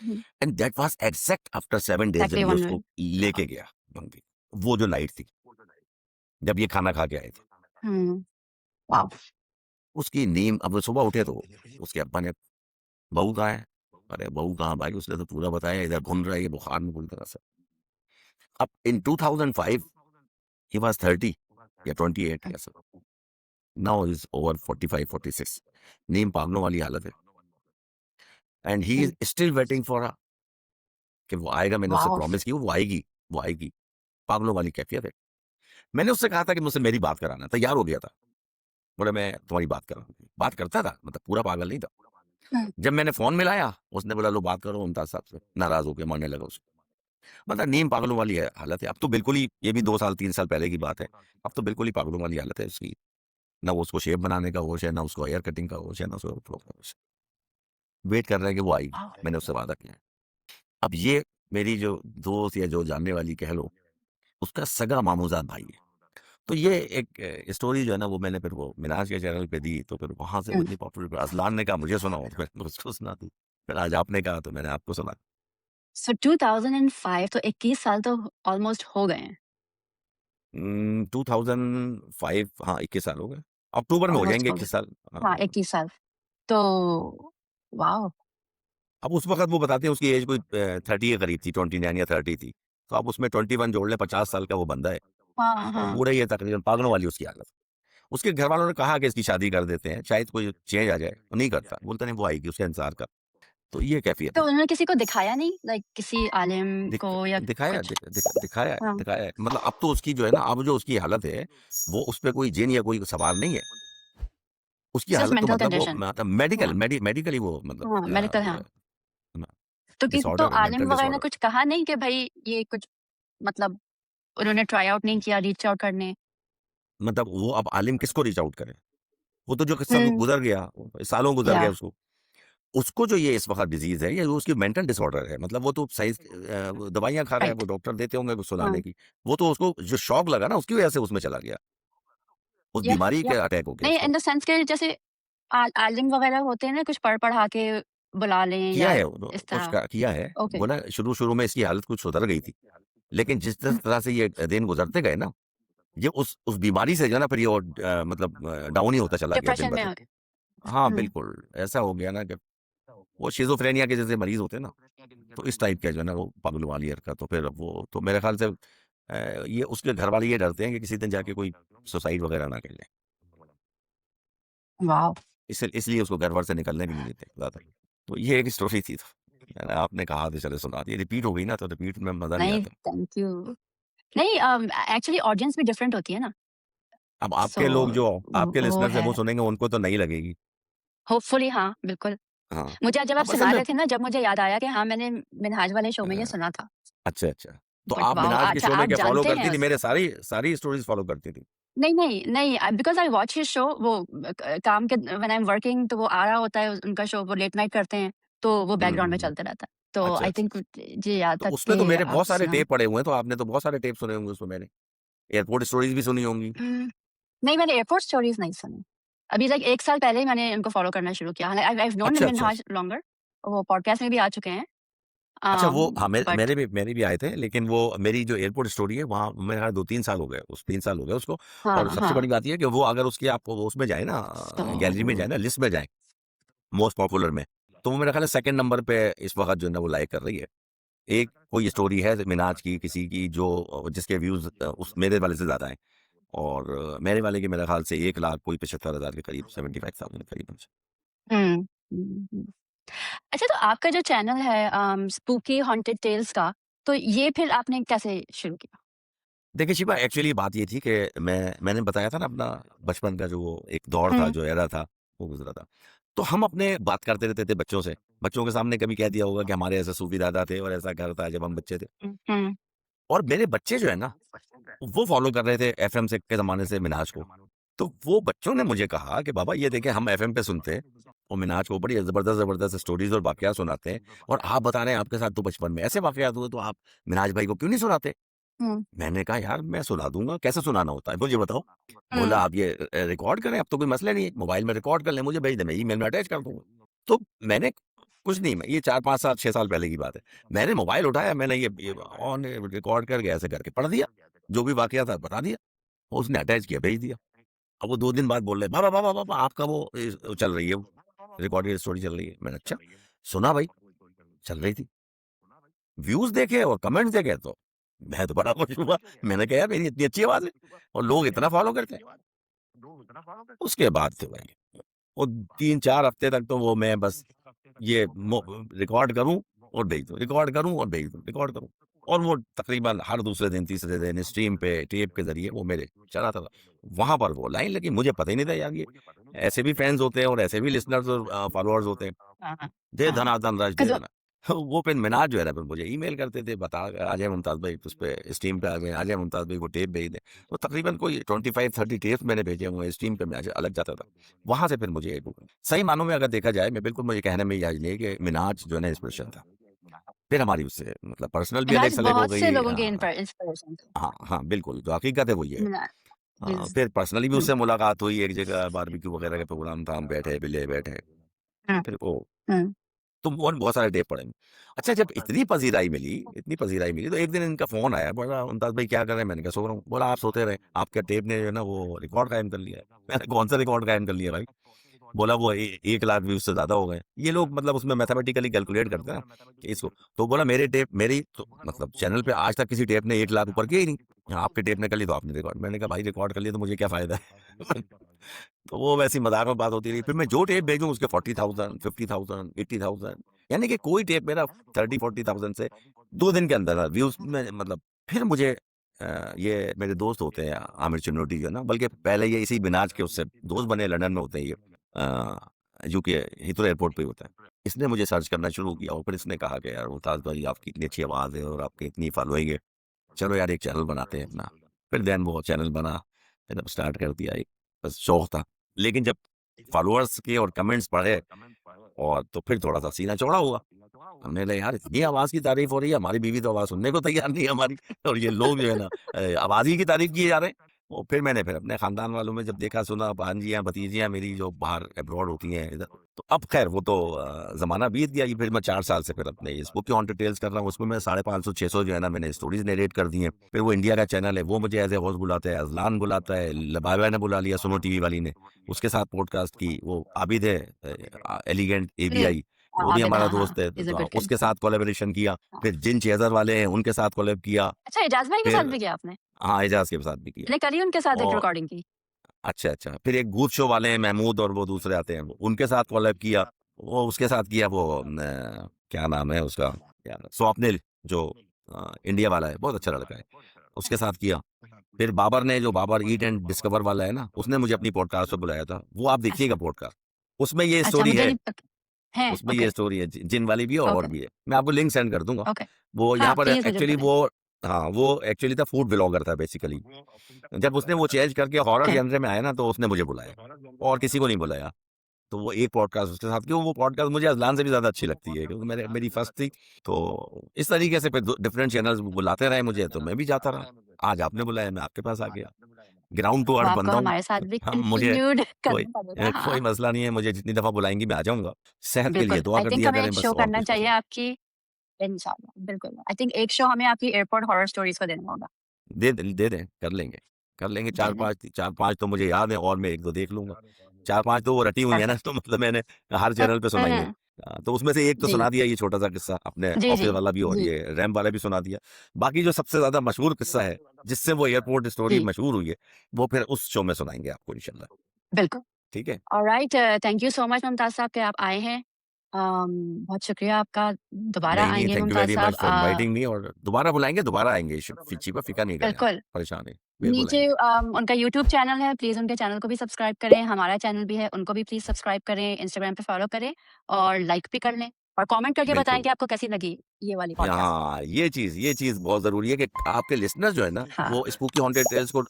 हुँ। And that was exact after 7 days जब एग्ज़ैक्टली ये 1 उसको मिनट। लेके गया बंगी, वो जो नाइट थी, जब ये खाना खा के आए थे। हुँ, वाओ! उसकी नींद, अब वो सुबह उठे तो उसके अब्बा ने, "बहू कहाँ है?" अरे बहू कहाँ भाई, उसने तो पूरा बताया, इधर घूम रहा है ये बुखार में पूरी तरह से। अब इन 2005 ही वाज़ 30 या 28 ऐसा। Now he is over 45-46। नींद पागलों वाली हालत है and he hmm, is still waiting for her कि वो आएगा, मैंने उससे वाओ! प्रॉमिस की वो आएगी, वो आएगी। पागलों वाली कैफ़ियत है। मैंने उससे कहा था कि मुझसे मेरी बात कराना, तैयार हो गया था। बोला मैं तुम्हारी बात कराऊँगी। बात करता था, मतलब पूरा पागल नहीं था। हुँ, जब मैंने फ़ोन मिलाया, उसने बोला लो बात करो मुमताज़ साहब से, नाराज़ होके मारने लगा उसको। मतलब नीम पागलों वाली है हालत है। अब तो बिल्कुल ही, ये भी 2 साल 3 साल पहले की बात है। अब तो बिल्कुल ही पागलों वाली हालत है उसकी। ना वो उसको शेव बनाने का होश है, ना उसको हेयर कटिंग का होश है, ना उसको फ्लो का होश है। वेट कर रहे हैं कि वो आएगी। वाओ! मैंने उससे वादा किया है। अब ये मेरी जो दोस्त या जो जानने वाली कह लो, उसका सगा मामूज़ाद भाई है। तो ये एक स्टोरी जो है ना, वो मैंने फिर वो मिनाज के चैनल पे दी, तो फिर वहाँ से वो हुँ, इतनी पॉपुलर, अज़लान ने कहा मुझे सुनाओ, तो मैंने उसको सुना दी। फिर आज आपने कहा तो मैंने आपको सुना। सो 2005 तो 21 साल तो ऑलमोस्ट हो गए हैं, 2005, हाँ, 21 साल हो गए। अक्टूबर में हो ऑलमोस्ट जाएँगे हो गए। 21 साल। हाँ, हाँ। 21 साल। तो वाओ! अब उस वक़्त वो बताते हैं उसकी एज कोई 30 के करीब थी, 29 या 30 थी। तो आप उसमें 21 जोड़ लें, 50 साल का वो बंदा है। हाँ, और हाँ। बूढ़ा ही है तकरीबन, पागलों वाली उसकी हालत। उसके घरवालों ने कहा कि इसकी शादी कर देते हैं, शायद कोई चेंज आ जाए, वो नहीं करता। बोलता नहीं वो आएगी, उसका इंतज़ार कर। तो ये कैफ़ियत तो है। उन्होंने किसी को दिखाया नहीं? लाइक किसी आलिम को या दिखाया कुछ? हाँ, दिखाया है। मतलब अब तो उसकी जो है ना, अब जो उसकी हालत है, वो उस पे कोई जिन या कोई सवार नहीं है। उसकी जस्ट हालत तो मेंटल मतलब वो कंडीशन। मतलब हाँ, मेडिकली वो मतलब हाँ, मेडिकल हाँ। तो डिसऑर्डर है, आलिम मेंटल वगैरह ने डिसऑर्डर। कुछ कहा नहीं कि भई ये कुछ मतलब उन्होंने ट्राई आउट नहीं किया रीच आउट करने? मतलब वो अब आलिम किसको रीच आउट करे? वो तो जो किस्सा हुँ, गुज़र गया, सालों गुज़र गए या उसको। उसको जो ये इस वक़्त डिज़ीज़ है, ये उसकी मेंटल डिसऑर्डर है। मतलब वो तो सही वो दवाइयाँ खा रहा है, राइट। वो डॉक्टर देते होंगे कुछ हाँ, सुलाने की। वो तो उसको जो शॉक लगा ना, उसकी वजह से उसमें चला गया। उस बीमारी या के अटैक हो गया नहीं उसको। इन द सेंस कि जैसे आलिम वगैरह होते हैं ना कुछ पढ़ा के बुला लें किया या है इस कुछ तरह। किया है। ओके। बोला शुरू-शुरू में इसकी हालत कुछ सुधर गई थी। लेकिन जिस जिस तरह से ये दिन गुज़रते गए ना, ये उस बीमारी से जो है ना, फिर ये और मतलब डाउन ही होता चला गया दिन डिप्रेशन ब में दिन। आ गए। हाँ, हुँ, बिल्कुल। ऐसा हो गया ना कि वो शिज़ोफ्रेनिया के जैसे मरीज़ होते हैं ना, तो इस टाइप का जो है ना, वो पागलों वाली हरकत। तो फिर वो तो मेरे ख़्याल से ये उसके घरवाले ये डरते हैं कि किसी दिन जाके कोई सुसाइड वग़ैरह ना कर ले। वाओ! इसलिए उसको घर-वर से निकलने भी नहीं देते ज़्यादा। तो ये एक स्टोरी थी। तो मैंने आपने कहा तो चलो सुना दी। रिपीट हो गई ना, तो रिपीट में मज़ा नहीं नहीं, आता। Thank you. नहीं एक्चुअली ऑडियंस भी डिफरेंट होती है ना, अब सो आपके लोग जो आपके वो लिसनर्स हैं, है। वो सुनेंगे, उनको तो नहीं लगेगी। होपफुली हाँ, बिल्कुल। हाँ। मुझे जब आप अब असल सुना में रहे थे ना, जब मुझे याद आया कि हाँ, मैंने मिन्हाज वाले शो में ये अ, सुना था। अच्छा, अच्छा। तो बट आप वाओ! मिन्हाज के अच्छा शो में आप क्या फ़ॉलो जानते हैं करती थी? मेरे उसको। सारी सारी स्टोरीज़ फ़ॉलो करती थी। नहीं, नहीं, नहीं because I watch his show वो काम के व्हेन आई एम वर्किंग तो वो आ रहा होता है उनका शो वो लेट नाइट करते हैं, तो वो हुँ, बैकग्राउंड हुँ, में हुँ। चलता रहता है। तो अच्छा, आई अच्छा, थिंक अच्छा। मुझे याद तो था उसमें तो कि मेरे आप बहुत सारे सुना टेप पड़े हुए हैं, तो आपने तो बहुत सारे टेप सुने होंगे उसमें मेरे। एयरपोर्ट स्टोरीज़ भी सुनी होंगी। नहीं मैंने एयरपोर्ट स्टोरीज़ नहीं सुनी। अभी लाइक 1 साल पहले ही मैंने इनको फॉलो करना शुरू किया। आई हैव नोन अच्छा, अच्छा, मिन्हाज अच्छा। लॉन्गर वो पॉडकास्ट में भी आ चुके हैं। अच्छा वो हाँ, बट मेरे भी आए थे, लेकिन वो मेरी जो एयरपोर्ट स्टोरी है, वहाँ मेरे ख़्याल 2-3 साल हो गए, उस 3 साल हो गए उसको। और हाँ, सबसे हाँ। बड़ी बात ये है कि वो अगर उसकी आप वो उसमें जाएँ ना, गैलरी में जाएँ तो ना, लिस्ट में जाएँ, मोस्ट पॉपुलर में, तो वो मेरा ख़्याल है सेकंड नंबर पे इस वक़्त जो है ना, वो लाइक कर रही है। एक कोई स्टोरी है मिनाज की, किसी की जो जिसके व्यूज़ उस मेरे वाले से ज़्यादा हैं। और मेरे वाले के मेरे ख़्याल से 1 लाख कोई 75,000 के करीब, 75,000 के करीब। हुँ। हुँ, हुँ। अच्छा तो आपका जो चैनल है स्पूकी हॉन्टेड टेल्स का, तो ये फिर आपने कैसे शुरू किया? देखिए शिवा, एक्चुअली बात ये थी कि मैंने बताया था ना अपना बचपन का जो वो एक दौर था, हुँ, जो एरा था, वो गुज़रा था। तो हम अपने बात करते रहते थे बच्चों से। बच्चों के सामने कभी कह दिया होगा कि हमारे ऐसे सूफी दादा थे और ऐसा घर था जब हम बच्चे थे। हुँ, हुँ, और मेरे बच्चे जो है ना, वो फ़ॉलो कर रहे थे एफ़एम से के ज़माने से मिन्हाज को। तो वो बच्चों ने मुझे कहा कि बाबा ये देखें हम एफ़एम पे सुनते हैं और मिन्हाज को बड़ी ज़बरदस्त स्टोरीज़ और वाक़यात सुनाते हैं और आप बता रहे हैं आपके साथ तो बचपन में ऐसे वाक़यात हुए तो आप मिन्हाज भाई को क्यों नहीं सुनाते? हुँ, मैंने कहा यार मैं सुना दूँगा, कैसे सुनाना होता है मुझे बताओ? बोला हुँ, आप ये रिकॉर्ड करें अब तो कोई मसला नहीं है, मोबाइल में रिकॉर्ड कर लें, मुझे भेज दें, मैं ईमेल में अटैच कर दूँगा। तो मैंने कुछ नहीं मैं ये 4, 5 साल, 6 साल पहले की बात है। मैंने मोबाइल उठाया, मैंने ये ऑन रिकॉर्ड करके ऐसे करके पढ़ दिया, जो भी वाक़या था बता दिया। उसने अटैच किया, भेज दिया। अब वो 2 दिन बाद बोल रहे, "बाबा आपका वो चल रही है वो, रिकॉर्डेड स्टोरी चल रही है।" मैंने अच्छा, सुना भाई, चल रही थी। व्यूज़ देखे और कमेंट्स देखे तो मैं तो बड़ा खुश हुआ। मैंने कहा यार मेरी इतनी अच्छी आवाज़ है और लोग इतना फ़ॉलो करते हैं। उसके बाद से भाई वो 3-4 हफ्ते तक तो वो मैं बस ये रिकॉर्ड करूँ और भेज दूँ, रिकॉर्ड करूँ और भेज दूँ, रिकॉर्ड करूँ। और वो तकरीबन हर दूसरे दिन, तीसरे दिन स्ट्रीम पे, टेप के ज़रिए वो मेरे चलाता था। वहाँ पर वो लाइन लगी, मुझे पता ही नहीं था यार ये ऐसे भी फैन्स होते हैं और ऐसे भी लिसनर्स और फॉलोअर्स होते हैं। हाँ, हाँ, दे हाँ। धनाधन रश दे 'cause धना। वो फिर मिनाज जो है ना फिर मुझे ईमेल करते थे बता आ जाए मुमताज़ भाई उस पे स्ट्रीम पे आ गए, आ जाए मुमताज़ भाई वो टेप भेज दें। तो तकरीबन कोई 25-30 टेप्स मैंने भेजे हुए हैं स्ट्रीम पे मैं अलग जाता था। वहाँ से फिर मुझे एक सही मानों में अगर देखा जाए मैं बिल्कुल मुझे कहने में ये हर्ज नहीं है कि मिनाज जो है ना इंस्पिरेशन था। फिर हमारी उससे मतलब पर्सनल भी मिनाज अलग-सलग हो बहुत से गई लोगों के इंस्पिरेशन थे। हाँ, हाँ, बिल्कुल जो हकीकत है वो ये है। मिनाज इज़ फिर पर्सनली भी हुँ, उससे मुलाकात हुई एक जगह बारबेक्यू वगैरह का प्रोग्राम था, हम बैठे, मिले, बैठे। हुँ, फिर वो हुँ। तो और बहुत सारे टेप पड़े हैं। अच्छा जब इतनी पज़ीराई मिली तो एक दिन इनका फ़ोन आया, बोला मुमताज़ भाई क्या कर रहे हैं? मैंने कहा सो रहा हूँ। बोला आप सोते रहे, आपके टेप ने जो है ना वो रिकॉर्ड कायम कर लिया है। मैंने कौन सा रिकॉर्ड कायम कर लिया भाई? बोला वो 1 लाख व्यूज़ से ज़्यादा हो गए। ये लोग मतलब उसमें मैथमेटिकली कैलकुलेट करते हैं ना कि इसको तो बोला मेरी तो मतलब चैनल पे आज तक किसी टेप ने 1 लाख ऊपर किया ही नहीं। आपके टेप ने कर ली तो आपने रिकॉर्ड। मैंने कहा भाई रिकॉर्ड कर लिया तो मुझे क्या फ़ायदा है? तो वो वैसी मज़ाक में बात होती रही। फिर मैं जो टेप भेजूँ उसके 40,000, 50,000, 80,000 यानी कि कोई टेप मेरा 30-40,000 से 2 दिन के अंदर व्यूज़ में मतलब फिर मुझे ये मेरे दोस्त होते हैं आमिर चिन्नोटी जो है ना, बल्कि पहले ये इसी बिनाज के उससे दोस्त बने लंदन में होते हैं ये यूके हीथ्रो एयरपोर्ट पे ही होता है। इसने मुझे सर्च करना शुरू किया और फिर इसने कहा कि यार मुमताज़ भाई आपकी इतनी अच्छी आवाज़ है और आपकी इतनी फॉलोइंग है, चलो यार एक चैनल बनाते हैं अपना। फिर देन वो चैनल बना, मैंने स्टार्ट कर दिया एक बस शौक था। लेकिन जब फॉलोअर्स के और कमेंट्स बढ़े और तो फिर थोड़ा-सा सीना चौड़ा हुआ। हमने कहा यार इतनी आवाज़ की तारीफ़ हो रही है, हमारी बीवी तो आवाज़ सुनने को तैयार नहीं है हमारी और ये लोग जो है ना आवाज़ ही की तारीफ़ किए जा रहे हैं। और फिर अपने ख़ानदान वालों में जब देखा सुना भांजियाँ, भतीजियाँ मेरी जो बाहर अब्रॉड होती हैं इधर, तो अब ख़ैर वो तो ज़माना बीत गया। ये फिर मैं 4 साल से फिर अपने इस बुक की ऑन डिटेल्स कर रहा हूँ, उसमें मैं 550-600 जो है ना मैंने स्टोरीज़ नरेट कर दी हैं। फिर वो इंडिया का चैनल है, वो मुझे एज़ ए होस्ट बुलाता है, अज़लान बुलाता है, लबाबा ने बुला लिया सुनो टीवी वाली ने, उसके साथ पॉडकास्ट की। वो आबिद है एलिगेंट हुँ, एबीआई वो हाँ, भी आबिद हमारा हाँ, हाँ, दोस्त है, इज़ अ तो गुड गाय उसके हाँ, साथ कोलैबोरेशन किया। हाँ। फिर जिन चेज़र वाले हैं, उनके साथ कोलैब किया। अच्छा इजाज़ भाई के साथ फिर भी किया आपने? हाँ, एजाज़ के साथ भी किया। मैंने कल ही उनके साथ एक और रिकॉर्डिंग की। अच्छा। फिर एक भूत शो वाले हैं महमूद और वो दूसरे आते हैं, उनके साथ कोलैब किया। वो उसके साथ किया वो क्या नाम है उसका यार स्वप्निल जो इंडिया वाला है, बहुत अच्छा लड़का है। उसके साथ किया। फिर बाबर ने जो बाबर ईट एंड डिस्कवर वाला है ना, उसने मुझे अपनी पॉडकास्ट पे बुलाया था। वो आप अच्छा, देखिएगा पॉडकास्ट। उसमें ये अच्छा स्टोरी मुझे है। नहीं पता है, उसमें ये ओके, स्टोरी है, जिन वाली भी है और ओके, भी है। मैं आपको लिंक सेंड कर दूँगा। ओके। वो यहाँ हाँ, पर प्लीज़ मुझे एक्चुअली बताएँ। वो हाँ, वो एक्चुअली था फूड व्लॉगर था बेसिकली। जब उसने वो चेंज करके हॉरर ओके, जनरे में आया ना, तो उसने मुझे बुलाया और किसी को नहीं बुलाया। तो वो एक पॉडकास्ट उसके साथ क्यों वो पॉडकास्ट मुझे अज़लान से भी ज़्यादा अच्छी लगती है क्योंकि मेरी फर्स्ट थी। तो इस तरीके से फिर डिफरेंट चैनल्स बुलाते रहे मुझे, तो मैं भी जाता रहा। आज आपने बुलाया, मैं आपके पास आ गया। ग्राउंड टू अब अर्थ आपको बंदा हूँ। हमारे साथ भी हाँ, मुझे कंटिन्यूड कोई करना पड़ेगा, हाँ, कोई मसला नहीं है, मुझे जितनी दफ़ा बुलाएँगी मैं आ जाऊँगा। सेहत के लिए बिल्कुल। दुआ आई कर थिंक दिया हमें करें एक बस शो और करना कुछ नहीं। चाहिए आपकी इंशाल्लाह, बिल्कुल। आई थिंक एक शो हमें आपकी एयरपोर्ट हॉरर स्टोरीज़ को देना होगा। दे दें, कर लेंगे। कर लेंगे डन है, 4-5 तो मुझे याद है और मैं 1-2 देख लूँगा। 4-5 तो वो रटी हुई है ना परफेक्ट। तो मतलब मैंने हर हुँ, चैनल पे हुँ, सुनाई है। हुँ। तो उसमें से एक तो जी, सुना दिया ये छोटा-सा किस्सा अपने जी, जी, ऑफ़िस वाला भी और जी, ये रैम वाला भी सुना दिया। बाकी जो सबसे ज़्यादा मशहूर किस्सा है, जिससे वो एयरपोर्ट स्टोरी जी, मशहूर हुई है, वो फिर उस शो में सुनाएँगे आपको इंशाल्लाह। बिल्कुल। ठीक है? Alright thank you so much Mumtaz साहब कि आप आए हैं। बहुत शुक्रिया आपका। दोबारा नहीं, आएँगे थैंक यू मुमताज़ वेरी साहब मच फॉर इनवाइटिंग मी और दोबारा बुलाएँगे, दोबारा आएँगे। फ़िक्र नहीं करें आप, बिल्कुल। परेशान नहीं, बिल्कुल नीचे आएँगे। उनका यूट्यूब चैनल है, प्लीज़ उनके चैनल को भी सब्सक्राइब करें। हमारा चैनल भी है, उनको भी प्लीज़ सब्सक्राइब करें, इंस्टाग्राम पे फ़ॉलो करें और लाइक भी कर लें। और कमेंट करके बताएँ बिल्कुल। कि आपको कैसी लगी ये वाली पॉडकास्ट। हाँ, ये चीज़ बहुत ज़रूरी है कि आपके लिसनर जो है ना, हाँ। वो स्पूकी हॉन्टेड टेल्स को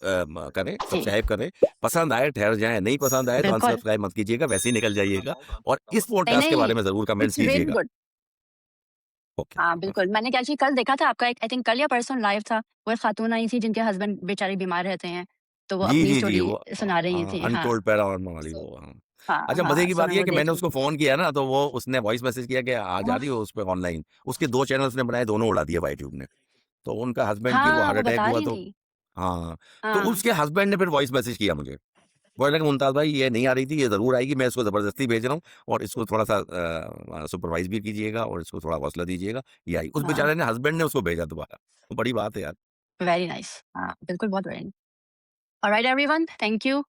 करें, जी, सब्सक्राइब करें। पसंद आए ठहर जाएँ, नहीं पसंद आए तो बिल्कुल। अनसब्सक्राइब मत कीजिएगा, वैसे ही निकल जाइएगा और इस नहीं, पॉडकास्ट के नहीं, बारे में ज़रूर कमेंट्स इट्स रियली कीजिएगा। गुड। ओके। हाँ, बिल्कुल। मैंने एक्चुअली कल देखा था आपका एक आई थिंक कल या परसों लाइव था। वो एक खातून आई थी जिनके हस्बैंड बेचारे बीमार रहते हैं, तो वो जी, अपनी जी, जी, स्टोरी वो सुना रही थी। हाँ, अनटोल्ड पैरानॉर्मल वाली सो वो, हाँ। हाँ, अच्छा, मज़े हाँ, की सो बात मैं ये है वो कि देख मैंने रही उसको फ़ोन किया ना, तो वो उसने वॉइस मैसेज किया कि आ जा हाँ, रही हो उस पे ऑनलाइन। उसके 2 चैनल उसने बनाए, दोनों उड़ा दिए यूट्यूब ने। तो उनका हस्बैंड की वो हाँ, हार्ट वो अटैक बता हुआ रही तो थी। हाँ, तो हाँ, उसके हस्बैंड ने फिर वॉइस मैसेज किया मुझे। बोलने लगे मुमताज़ भाई ये नहीं आ रही थी, ये ज़रूर आएगी, मैं इसको ज़बरदस्ती भेज रहा हूँ और इसको थोड़ा-सा सुपरवाइज़ भी कीजिएगा और इसको थोड़ा हौसला दीजिएगा, ये आई। उस हाँ, बेचारे ने हस्बैंड ने उसको भेजा दोबारा। तो बड़ी बात है यार। Very nice. हाँ, बिल्कुल बहुत बड़ी ऑलराइट एवरीवन, थैंक यू